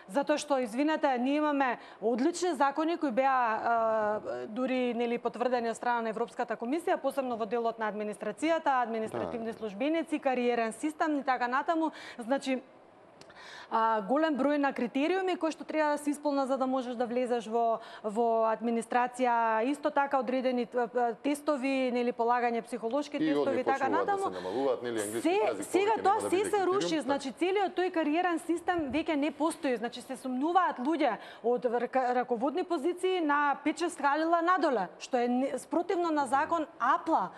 Затоа што, извинете, ние имаме одлични закони кои беа дури потврдени од страна на Европската комисија, посебно во делот на администрацијата, административни службеници, кариерен систем и така натаму. Значи, голем број на критериуми кои што треба да се исполнат за да можеш да влезеш во администрација, исто така одредени тестови, полагање психолошки тестови и така натаму. Сега тоа се руши, значи целиот тој кариерен систем веќе не постои, значи се сумнуваат луѓе од раководни позиции на 5-6 скалила надоле, што е спротивно на закон АПЛА.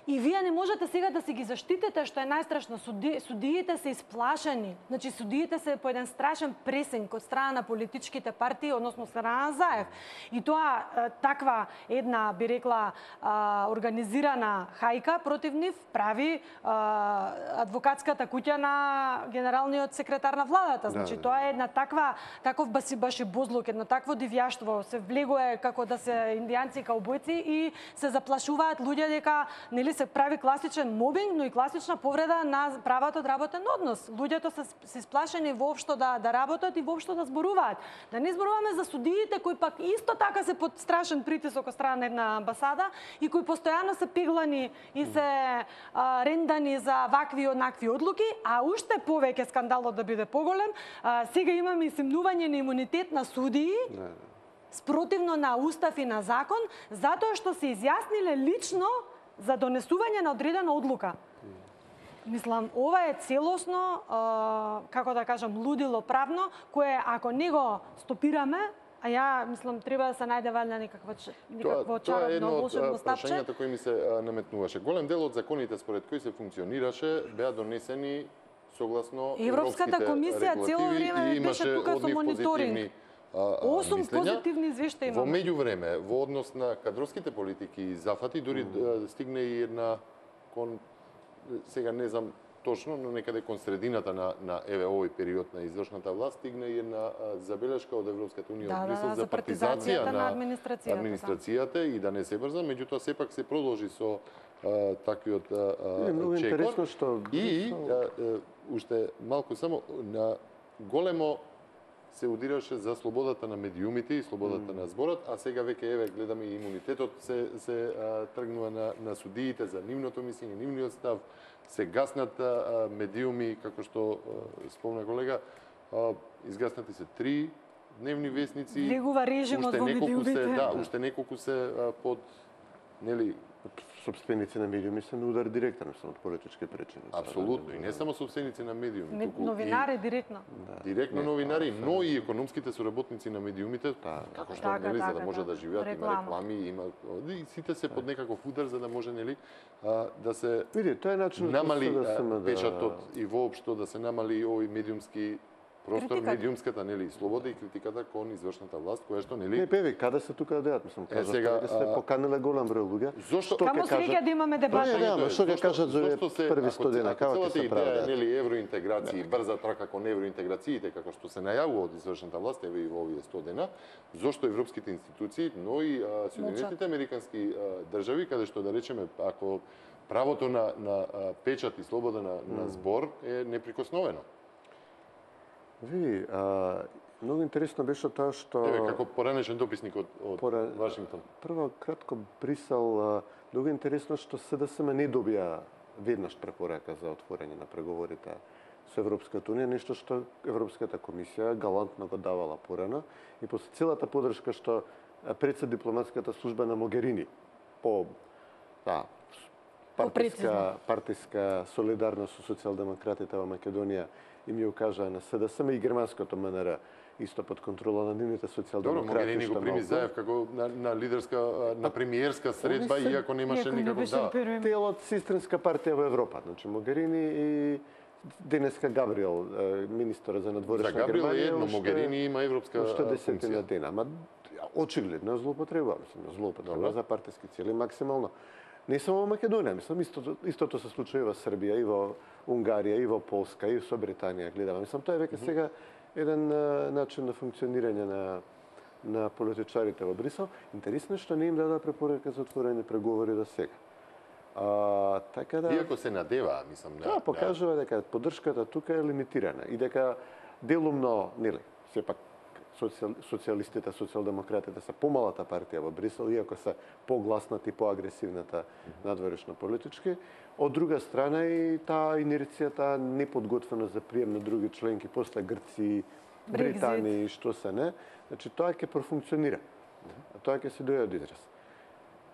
И вие не можете сега да се ги заштитите, што е најстрашно. Судиите се исплашени. Значи, судиите се по еден страшен пресинг од страна на политичките партии, односно страна на Заев. И тоа, таква една, би рекла, организирана хајка против нив прави адвокатската куќа на генералниот секретар на владата. Значи, тоа е една таков баш бозлук, едно такво дивјаштво. Се влегува како да се индијанци каубојци и се заплашуваат луѓе дека нели се прави класичен мобинг, но и класична повреда на правото од работен однос. Луѓето се сплашени воопшто да работат и воопшто да зборуваат. Да не зборуваме за судиите кои пак исто така се под страшен притисок од страна на една амбасада и кои постојано се пеглани и се рендани за вакви и однакви одлуки, а уште повеќе скандалот да биде поголем, сега имаме и симнување на имунитет на судии, спротивно на устав и на закон, затоа што се изјасниле лично за донесување на одредена одлука. Мислам, ова е целосно, како да кажам, лудило правно, кое ако не го стопираме, а ја мислам треба да се најде валја никакво чаробно волшебно стапче. Тоа е едно од прашањата кои ми се наметнуваше. Голем дел од законите според кои се функционираше беа донесени согласно Европската комисија цело време беше тука со мониторинг. 8 позитивни извештаи имаме. Во меѓувреме, во однос на кадровските политики и зафати, дури стигне и една сега не знам точно, но некаде кон средината на овој период на извршната власт стигна и една забелешка од Европската унија од Брисел за партизација на администрацијата и да не се брза, меѓутоа сепак се продолжи со таквиот чекор. И уште малку само на големо се удираше за слободата на медиумите и слободата на зборот, а сега веќе гледаме и имунитетот се тргнува на судиите за нивното мислење, нивниот став, се гаснат медиуми, како што спомна колега, изгаснати се 3 дневни вестници. Влегува режимот во медиумите. Уште неколку се под нели сопственици на медиуми се на удар директно од политички причини. Апсолутно, и не само сопственици на медиуми, туку новинари директно. Директно новинари, но и економските соработници на медиумите, како што нели за да може да живеат, има реклами, има и сите се под некаков удар за да може нели да се намали печатот и воопшто да се намали овој медиумски простор, медиумската нели слобода и критиката кон извршната власт, која што нели не певи каде се тука да јат, мислам, сега се поканиле голем број луѓе. Зошто каму среќа да имаме дебата? Што ќе кажат за први 100 дена, како ќе се прави? Нели евроинтеграција, брза трака кон евроинтеграциите, како што се најавува од извршната власт, еве и во овие 100 дена, зошто европските институции, но и Соединетите американски држави, каде што да речеме, ако правото на печат и слобода на збор е неприкосновено. Ви, многу интересно беше тоа што... Еве, како поранешен дописник од Вашингтон. Прво, кратко, Брисел, многу интересно што СДСМ не добија веднаш препорака за отворање на преговорите со Европската унија, нешто што Европската комисија галантно го давала порано и после целата подршка што председ дипломатската служба на Могерини по партиска солидарност со социјалдемократите во Македонија им ја укажаа на СДСМ и германското МНР исто под контрола на нивните социјалдемократи. Могерини го прими Заев како на лидерска, на премиерска средба, иако немаше никаков телот сестринска партија во Европа. Значи Могерини и денеска Габриел, министер за надворешна Германија. За Габриел е едно, Могерини има европска функција. Дена, ма очигледно злоупотреба, злоупотреба за партиски цели максимално. Не само во Македонија, мислам, истото се случува и во Србија, и во Унгарија, и во Полска, и со Британија, гледаме. Мислам, тоа е веќе сега еден начин на функционирање на политичарите во Брисел. Интересно што не им дадаа препорака за отворени преговори до сега. Така да... Иако се надеваа, мислам, Тоа покажува дека поддршката тука е лимитирана и дека делумно, нели, сепак социјалистите, социјалдемократите се помалата партија во Брисел, иако се погласната и поагресивната надворешно политички. Од друга страна и таа инерцијата неподготвена за прием на други членки, после Грци, Британија и што се не. Значи тоа ќе профункционира. Тоа ќе се дојде од израз.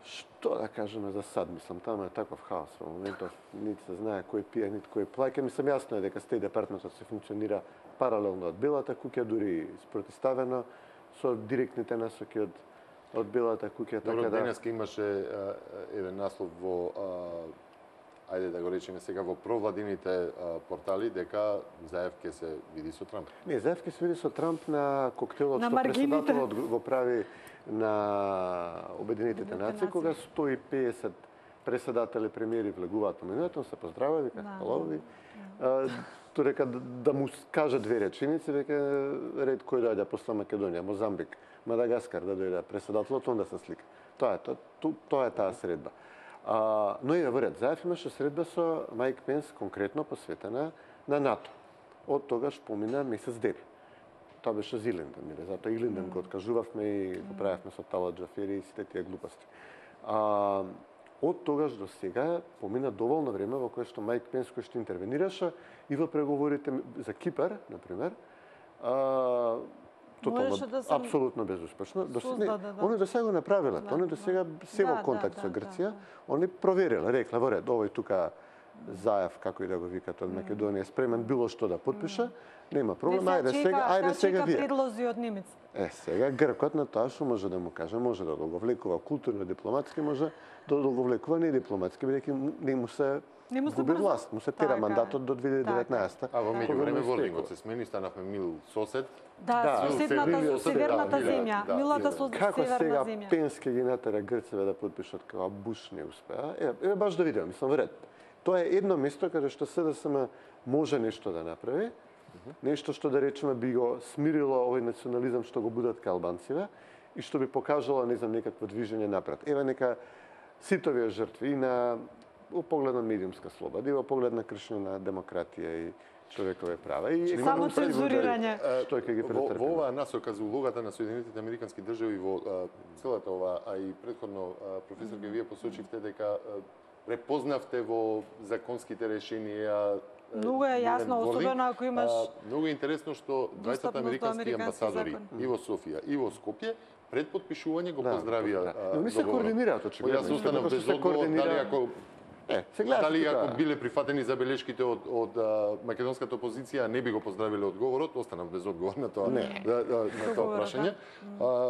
Што да кажеме за сад, мислам, тamo е таков хаос во моментов, нити се знае кој пие, нити кој плаќа. Мислам, јасно е дека Стејт департментот се функционира паралелно од Белата куќа, дури спротиставено со директните насоки од Белата куќа. Добро, денеска имаше еден наслов во ајде да го речеме сега во провладините портали дека Заев ќе се види со Трамп. Не, Заев ќе се види со Трамп на коктелот што председателот го прави на Обединетите нации, кога 150 председатели премиери влегуваат на минуето, се поздравува, вика хвалови. Тоа река да му каже две реченици, века ред кој дојде после Македонија, Мозамбик, Мадагаскар да дојде председателот, онда се слика. Тоа е таа средба. Но и во ред, Заев имаше средба со Майк Пенс конкретно посветена на НАТО. Од тогаш помина месец ден. Тоа беше Зиленден, или затоа Илинден го откажувавме и го правевме со Тала Джафери и сите тие глупости. Од тогаш до сега помина доволно време во кое што Майк Пенс кој што интервенираше и во преговорите за Кипар, например, тотално, апсолутно безуспешно. Они до сега го направиле. Они до сега се во контакт со Грција. Они провериле, рекле во ред, овој тука Заев, како и да го викат од Македонија, спремен било што да подпише, нема проблем, ајде сега вие. Предлози од немеци. Сега Гркот на тоа што може да му каже, може да го влекува културно, дипломатски, може да го влекува не дипломатски, бидејќи не му се губи власт, му се тера мандатот до 2019. А во меѓувреме Вордингот се смени, станавме мил сосед. Да, северната земја, милата северна земја. Како сега Пенски ги натера Грцеве да подпишат кога Буш не успеа? Еве баш да видиме, мислам во ред. Тоа е едно место каде што СДСМ може нешто да направи, нешто што да речеме би го смирило овој национализам што го будат кај албанциве и што би покажало, не знам, некакво движење напред. Еве нека сите овие жртви и на во поглед на медиумска слобода, и во поглед на кршење на демократија и човекови права и само цензурирање. Што ќе ги претрпи. Во оваа насока за улогата на Соединетите американски држави во целата ова, а и претходно професорке вие посочивте дека препознавте во законските решенија. Многу е јасно, особено ако имаш многу е интересно што двајцата американски амбасадори и во Софија и во Скопје пред потпишување го поздравија. Но не се координираат очигледно. Јас останав без одговор дали ако дали ако биле прифатени забелешките од македонската опозиција не би го поздравиле одговорот, останав без одговор на тоа на тоа прашање.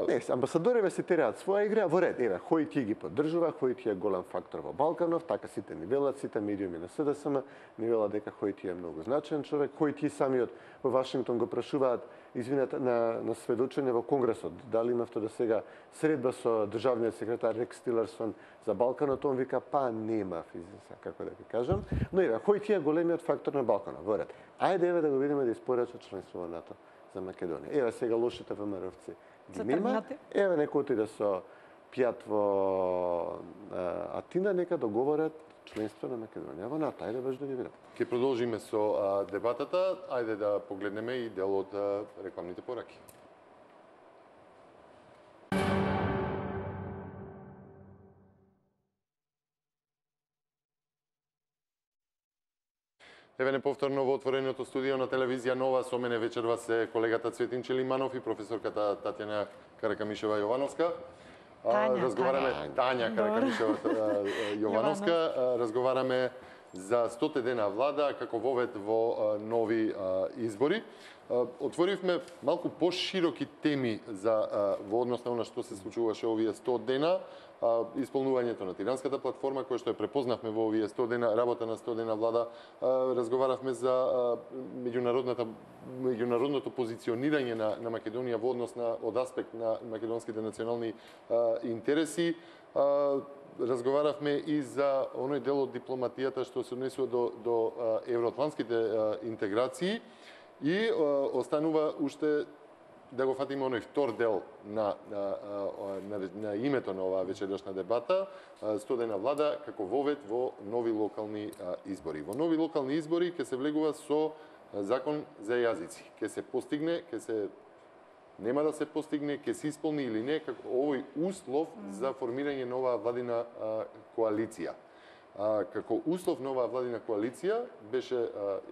Не, амбасадориве се тераат своја игра во ред. Еве, Хојти ги поддржува, Хојти е голем фактор во Балканов, така сите ни велат, сите медиуми на СДСМ ни велат дека Хојти е многу значаен човек. Хојти самиот во Вашингтон го прашуваат, извинете, на сведочење во Конгресот, дали имавте до сега средба со државниот секретар Рекс Тилерсон за Балканот, он вика, па нема физица, како да ви кажам. Но еве, Хојти е големиот фактор на Балканот, во ред. Ајде еве да го видиме да испорача членство во НАТО за Македонија. Еве сега лошите ВМРО-вци ги нема. Еве нека отиде со пијат во Атина, нека договорат членство на Македонија во НАТО. Ајде баш да ги видиме. Ќе продолжиме со дебатата. Ајде да погледнеме и дел од рекламните пораки. Еве неповторно во отвореното студио на телевизија Нова, со мене вечерва се колегата Цветин Челиманов и професорката Татјана Каракамишева Јовановска. Разговараме Тања Каракамишева Јовановска. Разговараме за 100 дена влада како вовед во нови избори. Отворивме малку пошироки теми за во однос на она што се случуваше овие 100 дена. Исполнувањето на Тиранската платформа, која што ја препознавме во овие 100 дена, работа на 100 дена влада, разговаравме за меѓународното позиционирање на Македонија во однос од аспект на македонските национални интереси. Разговаравме и за оној дел од дипломатијата што се однесува до евроатлантските интеграции и останува уште да го фатиме оној втор дел на името на оваа вечерашна дебата, 100 дена влада како вовед во нови локални избори. Во нови локални избори ќе се влегува со закон за јазици. Ќе се постигне, нема да се постигне, ќе се исполни или не, како овој услов за формирање на оваа владина коалиција. Како услов на оваа владина коалиција беше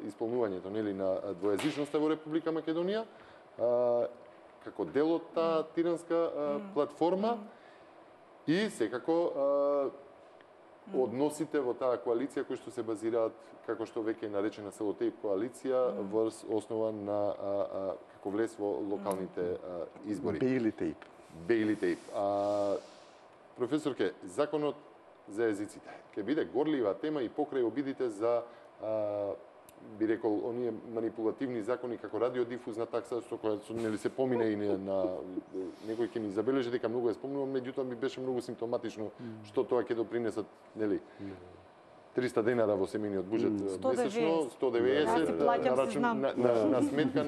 исполнувањето на двојазичноста во Република Македонија, како дел од таа Тиранска платформа и секако односите во таа коалиција кои што се базираат, како што веќе е наречена селотејп коалиција, врз основа на како влез во локалните избори. Бејли тейп. Професорке, законот за езиците ќе биде горлива тема и покрај обидите за би рекол, оние манипулативни закони како радиодифузна такса, со која нели се помине и на некој ќе ни забележи дека многу ја спомнувам, меѓутоа ми беше многу симптоматично што тоа ќе допринесат, нели, 300 денари во семејниот буџет 190. месечно, 190 Јас си плаќам, на си знам. на сметка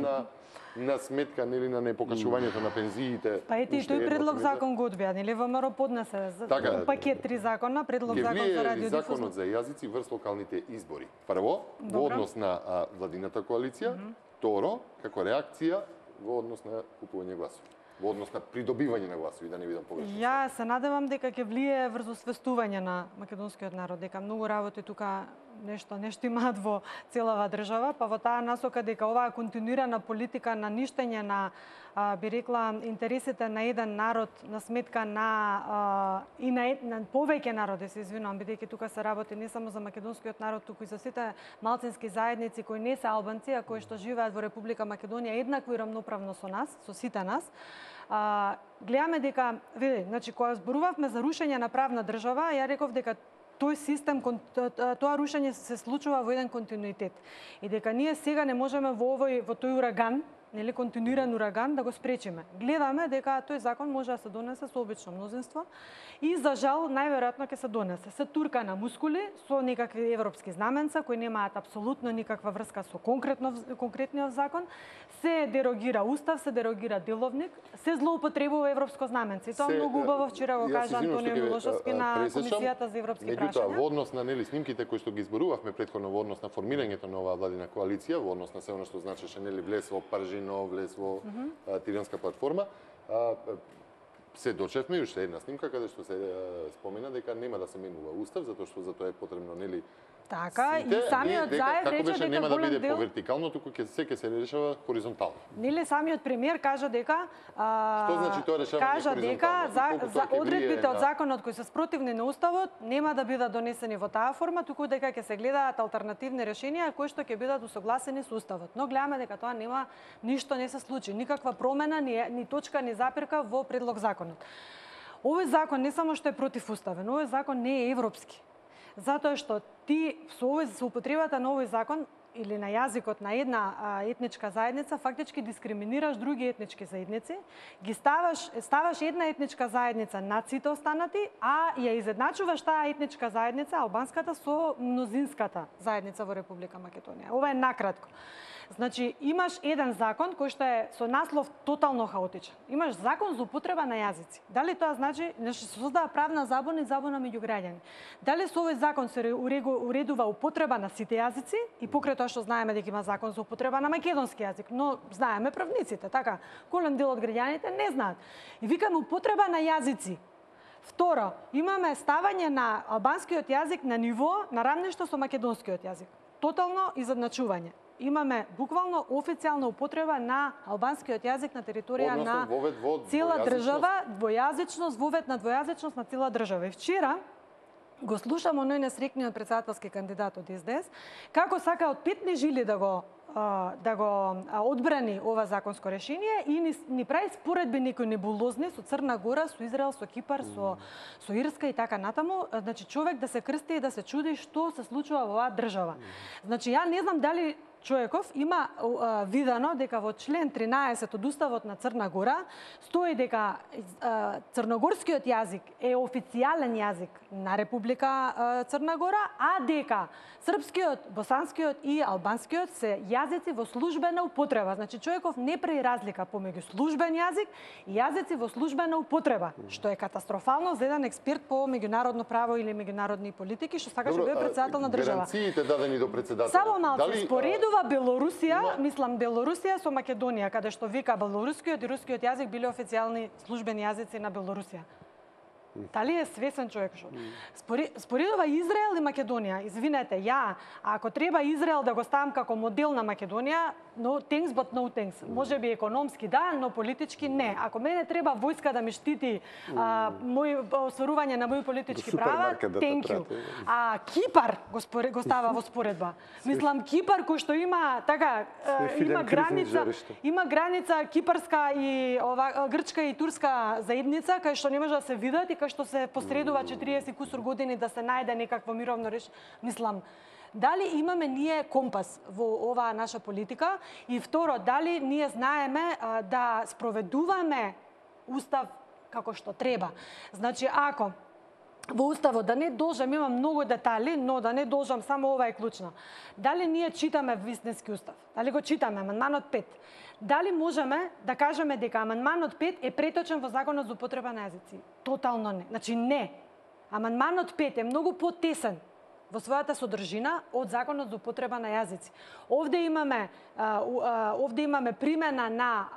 на сметка нели на непокачувањето на пензиите. Па ете и уште тој една предлог примета. закон го одбија, нели ВМРО поднесе Така. пакет 3 закона, предлог Ќе закон за влие ли радиодифузно. законот за јазици врз локалните избори? Прво, во Добро. однос на владината коалиција, второ, како реакција во однос на купување гласови, во однос на придобивање на гласови, да не бидам погрешен. Ја се надевам дека ќе влие врз освестување на македонскиот народ, дека многу работи тука нешто имаат во целава држава, па во таа насока дека оваа континуирана политика на ништење на би рекла интересите на еден народ на сметка на и на повеќе народи, се извинувам, бидејќи тука се работи не само за македонскиот народ, туку и за сите малцински заедници кои не се албанци, а кои што живеат во Република Македонија еднакво и рамноправно со нас, со сите нас. Гледаме дека, види, значи кога зборувавме за рушење на правна држава, ја реков дека тој систем, тоа рушење се случува во еден континуитет. И дека ние сега не можеме во тој ураган, нели континуиран ураган да го спречиме. Гледаме дека тој закон може да се донесе со обично мнозинство и за жал најверојатно ќе се донесе. Се турка на мускули со некакви европски знаменца кои немаат апсолутно никаква врска со конкретниот закон, се дерогира устав, се дерогира деловник, се злоупотребува европско знаменце. И тоа многу убаво вчера го кажа Антонио Милошевски на Комисијата за европски прашања. Меѓутоа, во однос на нели снимките кои што ги зборувавме претходно во однос на формирањето на оваа владина коалиција, во однос на се она што значеше нели влез во Паржино, влез во Тиранска платформа, се дочевме и уште една снимка каде што се спомена дека нема да се менува устав затоа што за тоа е потребно нели така и самиот Заев како рече беше дека нема да биде дел по вертикално, туку ќе се решава хоризонтално. Нели самиот премиер кажа дека Што значи тоа решавање кажа дека хоризонтално? за одредбите од законот кои се спротивни на уставот нема да бидат донесени во таа форма, туку дека ќе се гледаат алтернативни решенија кои што ќе бидат усогласени со уставот. Но гледаме дека тоа нема ништо не се случи, никаква промена, ни точка, ни запирка во предлог законот. Овој закон не само што е противуставен, овој закон не е европски. Затоа што ти со употребата на овој закон или на јазикот на една етничка заедница фактички дискриминираш други етнички заедници, ги ставаш една етничка заедница над сите останати, а ја изедначуваш таа етничка заедница албанската со мнозинската заедница во Република Македонија. Ова е накратко. Значи, имаш еден закон кој што е со наслов тотално хаотичен. Имаш закон за употреба на јазици. Дали тоа значи се создава правна забуна и забуна меѓу граѓани? Дали со овој закон се уредува употреба на сите јазици и покрај тоа што знаеме дека има закон за употреба на македонски јазик, но знаеме правниците, така, голем дел од граѓаните не знаат. И викаме употреба на јазици. Второ, имаме ставање на албанскиот јазик на ниво на рамништо со македонскиот јазик. Тотално изедначување. Имаме буквално официјална употреба на албанскиот јазик на територија на цела држава, двојазичност, вовед на двојазичност на цела држава. И вчера го слушам оној несрекниот председателски кандидат од СДС, како сака од петни жили да го одбрани ова законско решение и ни прави споредби некои небулозни со Црна Гора, со Израел, со Кипар, со Ирска и така натаму. Значи човек да се крсти и да се чуди што се случува во оваа држава. Значи ја не знам дали Човеков има видено дека во член 13 од Уставот на Црна Гора стои дека црногорскиот јазик е официјален јазик на Република Црна Гора, а дека српскиот, босанскиот и албанскиот се јазици во службена употреба. Значи човеков не прави разлика помеѓу службен јазик и јазици во службена употреба, што е катастрофално за еден експерт по меѓународно право или меѓународни политики, што сакаше да биде председател на држава. Гаранциите дадени до председателот. Само малку споредува Белорусија, мислам Белорусија со Македонија, каде што вика белорускиот и рускиот јазик биле официјални службени јазици на Белорусија. Дали е свесен човек што? Споредува Израел и Македонија. Извинете, ако треба Израел да го ставам како модел на Македонија, no thanks but no thanks. Може би економски да, но политички не. Ако мене треба војска да ми штити мој осварување на мои политички права, thank you. А Кипар го става во споредба. Мислам Кипар кој што има така има граница кипарска и грчка и турска заедница кај што не може да се видат и кај што се посредува 40 кусур години да се најде некакво мировно решение. Мислам, дали имаме ние компас во оваа наша политика и второ, дали ние знаеме да спроведуваме устав како што треба. Значи, ако во уставот, да не должам, има многу детали, но да не должам, само ова е клучно. Дали ние читаме вистински устав? Дали го читаме, амандманот 5? Дали можеме да кажеме дека амандманот 5 е преточен во Законот за употреба на јазици? Тотално не. Значи не. Амандманот 5 е многу потесен во својата содржина од Законот за употреба на јазици. Овде имаме примена на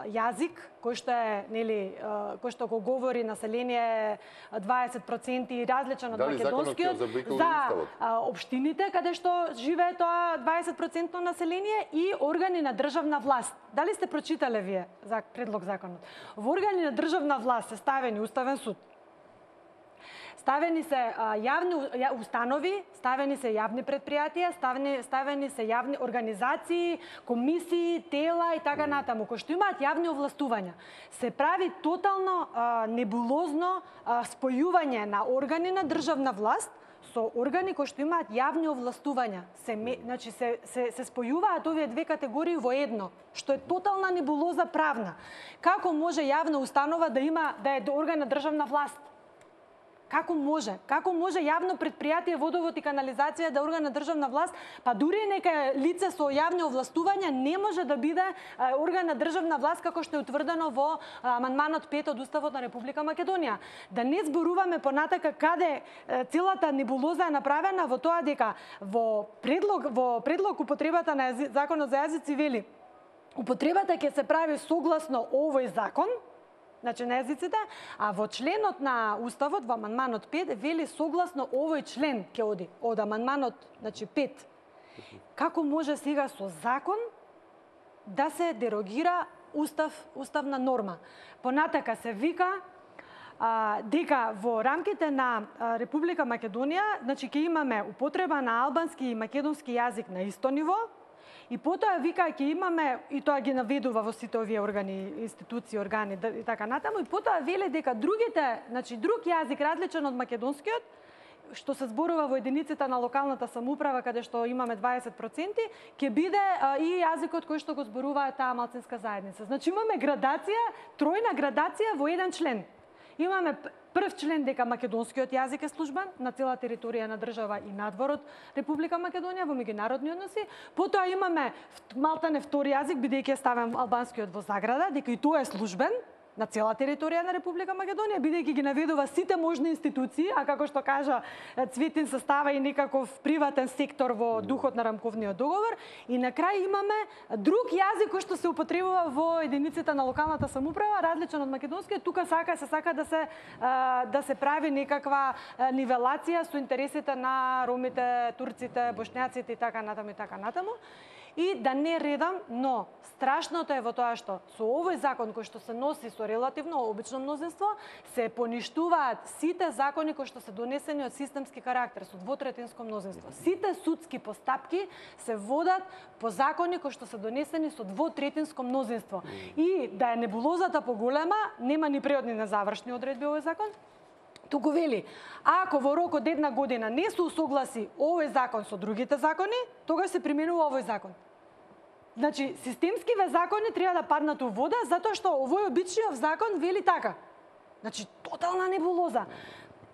јазик кој што е, нели, кој што го говори население 20% и различен од македонскиот за општините каде што живее тоа 20% население и органи на државна власт. Дали сте прочитале вие за предлог законот? Во органи на државна власт се ставени Уставен суд, ставени се јавни установи, ставени се јавни предпријатија, ставени се јавни организации, комисии, тела и така натаму, кои што имаат јавни овластувања. Се прави тотално небулозно спојување на органи на државна власт со органи кои што имаат јавни овластувања. Значи се спојуваат овие две категории во едно, што е тотална небулоза правна. Како може јавна установа да е орган на државна власт? Како може? Како може јавно предпријатие водовод и канализација да орган на државна власт, па дури и нека лице со јавни овластувања не може да биде орган на државна власт како што е утврдено во амандманот 5 од Уставот на Република Македонија. Да не зборуваме понатака каде целата небулоза е направена во тоа дека во предлог употребата на Законот за јазици вели употребата ќе се прави согласно овој закон, значи на јазиците, а во членот на Уставот, во амандманот 5, вели согласно овој член ќе оди од амандманот, значи 5. Како може сега со закон да се дерогира уставна норма? Понатака се вика дека во рамките на Република Македонија, значи ќе имаме употреба на албански и македонски јазик на исто ниво, и потоа вика ќе имаме, и тоа ги наведува во сите овие органи, институции, органи и така натаму, и потоа веле дека другите, значи друг јазик различен од македонскиот, што се зборува во единиците на локалната самоуправа каде што имаме 20%, ќе биде и јазикот кој што го зборува таа малцинска заедница. Значи имаме градација, тројна градација во еден член. Имаме прв член дека македонскиот јазик е службен на цела територија на држава и надвор од Република Македонија во меѓународни односи. Потоа имаме малтане втори јазик, бидејќи е ставен албанскиот во заграда, дека и тоа е службен на цела територија на Република Македонија, бидејќи ги наведува сите можни институции, а како што кажа Цветин се става и некаков приватен сектор во духот на рамковниот договор. И на крај имаме друг јазик кој што се употребува во единиците на локалната самоуправа, различен од македонскиот. Тука се сака да се прави некаква нивелација со интересите на ромите, турците, бошњаците и така натаму. И да не редам, но страшното е во тоа што со овој закон кој што се носи со релативно обично мнозинство, се поништуваат сите закони кои што се донесени од системски карактер, со двотретинско мнозинство. Сите судски постапки се водат по закони кои што се донесени со двотретинско мнозинство. И да е небулозата поголема, нема ни преодни незавршни одредби овој закон. Туку вели, ако во рок од една година не се усогласи овој закон со другите закони, тогаш се применува овој закон. Значи, системскиве закони треба да паднат у вода, затоа што овој обичниот закон вели така. Значи, тотална небулоза.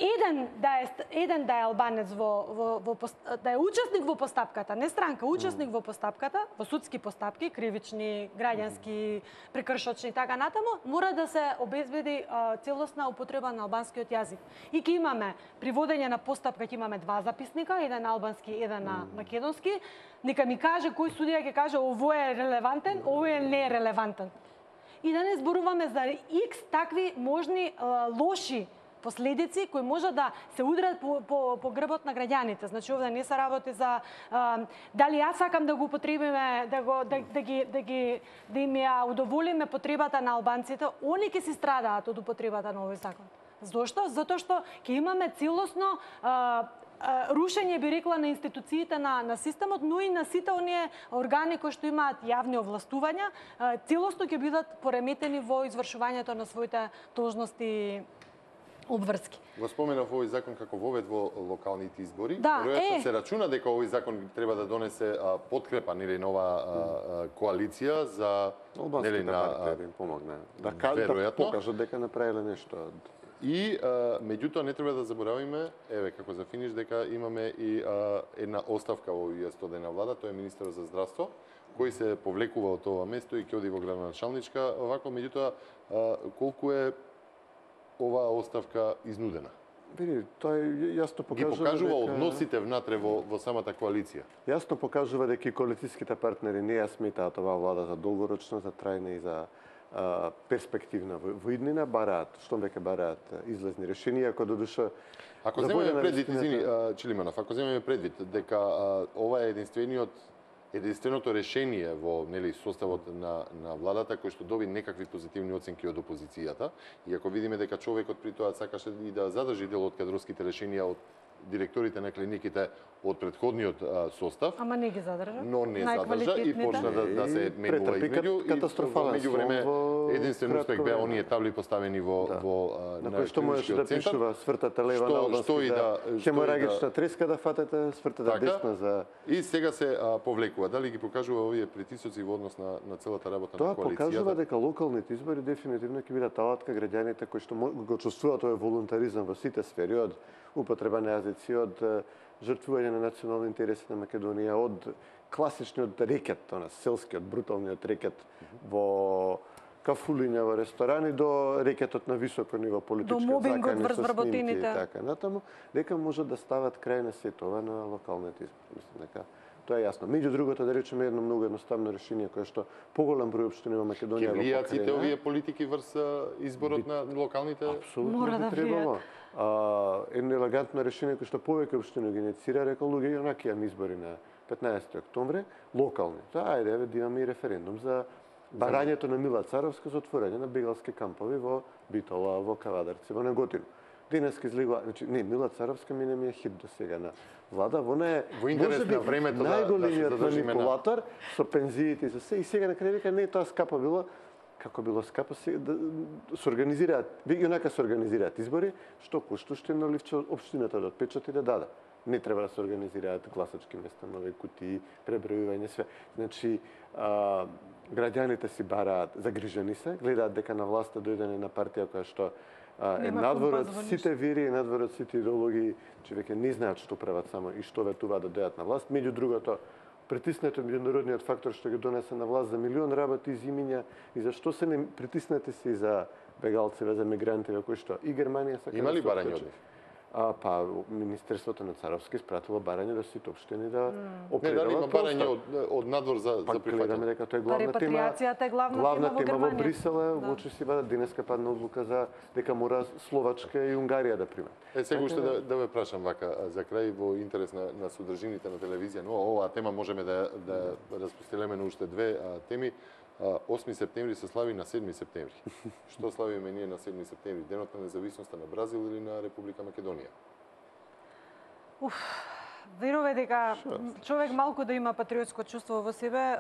Еден да е албанец да е учесник во постапката, не странка, учесник во постапката, во судски постапки, кривични, граѓански, прекршочни и така натаму, мора да се обезбеди целосна употреба на албанскиот јазик. И ќе имаме при водење на постапка ќе имаме два записника, еден албански, еден на македонски. Нека ми каже кој судија ќе каже овој е релевантен, овој не е релевантен. И да не зборуваме за X такви можни лоши последици кои може да се удрат по грбот на граѓаните. Значи овде не се работи за дали јас сакам да го употребиме, да им ја удоволиме потребата на албанците, они ќе си страдаат од употребата на овој закон. Зошто? Затоа што ќе имаме целосно рушење, би рекла, на институциите на системот, но и на сите оние органи кои што имаат јавни овластувања, целосно ќе бидат пореметени во извршувањето на своите должности обврски. Го споменав овој закон како вовед во локалните избори. Да, веројатно се рачуна дека овој закон треба да донесе подкрепа нели нова коалиција за албанските партии да им помогне. Да покажат дека направиле нешто. И меѓутоа не треба да заборавиме, еве како за финиш, дека имаме и една оставка во овие 100 дена влада, тој е министерот за здравство, кој се повлекува од ова место и ќе оди во градоначалничка. Овако, меѓутоа, колку е оваа оставка изнудена? Види, тој јасно Ги покажува покажува дека... односите внатре во самата коалиција. Јасно покажува дека и коалицијските партнери не ја сметаат оваа влада за долгорочна, за трајна и за перспективна во иднина, бараат, што веќе бараат излезни решенија, ако додуша... Ако земеме предвид, извини, Чилиманов, ако земеме предвид дека ова е единственото решение во составот на владата кој што доби некакви позитивни оценки од опозицијата, и ако видиме дека човекот при тоа сакаше и да задржи дел од кадровските решенија од директорите на клиниките од претходниот состав. Ама не ги задржа. Но не задржа и почна да се менува измеѓу. Катастрофален меѓу време единствен успех беа оние табли поставени во на кој што можеше да пишува свртата лева на обласки за хеморагична треска да фатете, свртата десна за... И сега се повлекува. Дали ги покажува овие притисоци во однос на целата работа на коалицијата? Тоа покажува дека локалните избори дефинитивно ќе бидат алатка граѓаните кои што го чувствуваат овој волунтаризам во сите сфери, од употреба на јазици, од жртвување на национални интереси на Македонија, од класичниот рекет, селскиот, бруталниот рекет во кафулиња, во ресторани, до рекетот на високо ниво политички закани со снимки и така натаму, дека може да стават крај на сето ова на локалните избори. Мислам дека тоа е јасно. Меѓу другото, да речеме едно многу едноставно решение кое што поголем број општини во Македонија го покрена. Ќе влијат овие политики врз изборот на локалните? Апсолутно би требало. Едно елегантно решение кое што повеќе општини ги инициира, рекол луѓе, онака имаме избори на 15 октомври, локални. Тоа ајде да имаме и референдум за барањето на Мила Царовска за отворање на бегалски кампови во Битола, во Кавадарци, во Неготино. Денеска излегува, значи не, Мила Царовска ми е хит до сега на влада, она е во интерес на времето најголемиот манипулатор со пензиите и за се, и сега на крај вика не тоа скапа било, како било скапа се се организираат, и онака се организираат избори, што кошто ще наливче општината да отпечати да даде. Не треба да се организираат гласачки места, нови кутии, пребројување, све. Значи, граѓаните си бараат, загрижени се, гледаат дека на власта дојдене на партија која што е надвор од сите вери, надвор од сите идеологии, че веќе не знаат што прават само и што ветуваат да дојдат на власт. Меѓу другото, притиснато меѓународниот фактор што ги донесе на власт за милион работи изимиња и зашто се не притиснете се за бегалците, за мигрантите кои што и Германија сака. Има ли барање од нив? Па Министерството на Царовски испратило барање до сите општини да определат. Не, дали има барање од надвор за прифаќање? Гледаме дека тоа е главна тема. Репатриацијата е главна тема во Брисел, во очи си бада денеска падна одлука за дека мора Словачка и Унгарија да примат. Сега уште да ве прашам вака за крај во интерес на содржините на телевизија, но оваа тема можеме да распостелеме на уште две теми. 8 септември се слави на 7 септември. Што славиме ние на 7 септември? Денот на независноста на Бразил или на Република Македонија? Верувам дека човек малку да има патриотско чувство во себе,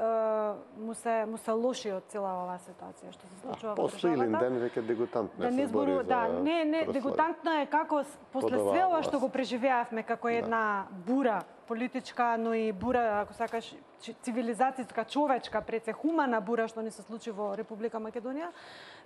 му се лоши од цела оваа ситуација што се случува во после државата. После ден веќе дегутантно да се збори за... Да, не, дегутантно е како после све ова што го преживеавме како една бура политичка, но и бура, ако сакаш, цивилизацијска, човечка, пред хумана бура што ни се случи во Република Македонија,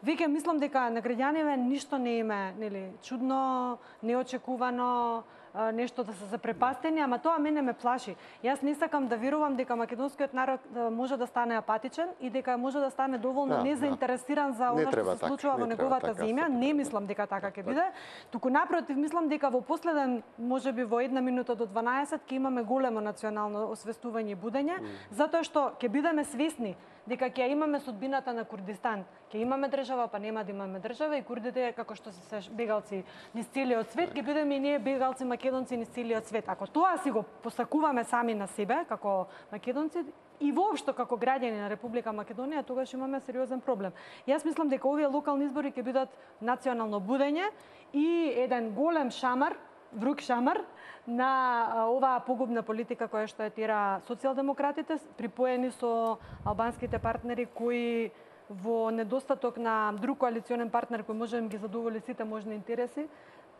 веќе мислам дека на граѓаниве ништо не име, нели, чудно, неочекувано, нешто да се запрепастени, ама тоа мене ме плаши. Јас не сакам да верувам дека македонскиот народ може да стане апатичен и дека може да стане доволно незаинтересиран за она што се случува во неговата земја. Не мислам дека така ќе биде. Туку напротив, мислам дека во последен, можеби во 1 минута до 12 ќе имаме големо национално освестување и будење, затоа што ќе бидеме свесни дека ќе имаме судбината на Курдистан. Ќе имаме држава, па нема да имаме држава и курдите, како што се бегалци низ целиот свет, ќе бидеме и ние бегалци македонци низ целиот свет. Ако тоа си го посакуваме сами на себе, како македонци, и воопшто како граѓани на Република Македонија, тогаш имаме сериозен проблем. Јас мислам дека овие локални избори ќе бидат национално будење и еден голем шамар, вруг шамар, на оваа погубна политика која што ја тира социјалдемократите, припоени со албанските партнери кои во недостаток на друг коалиционен партнер кој може да ги задоволи сите можни интереси,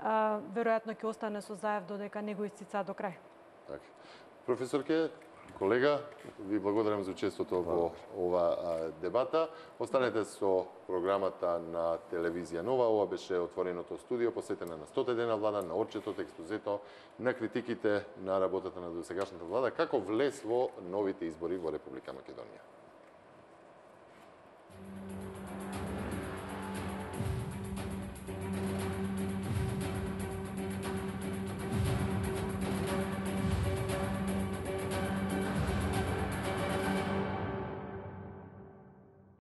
веројатно ќе остане со Заев додека не го исцица до крај. Така. Професорке, колега. Ви благодарам за учеството во ова дебата. Останете со програмата на Телевизија Нова. Ова беше отвореното студио посветено на 100 дена влада, на отчетот, експозето, на критиките на работата на досегашната влада, како влез во новите избори во Република Македонија.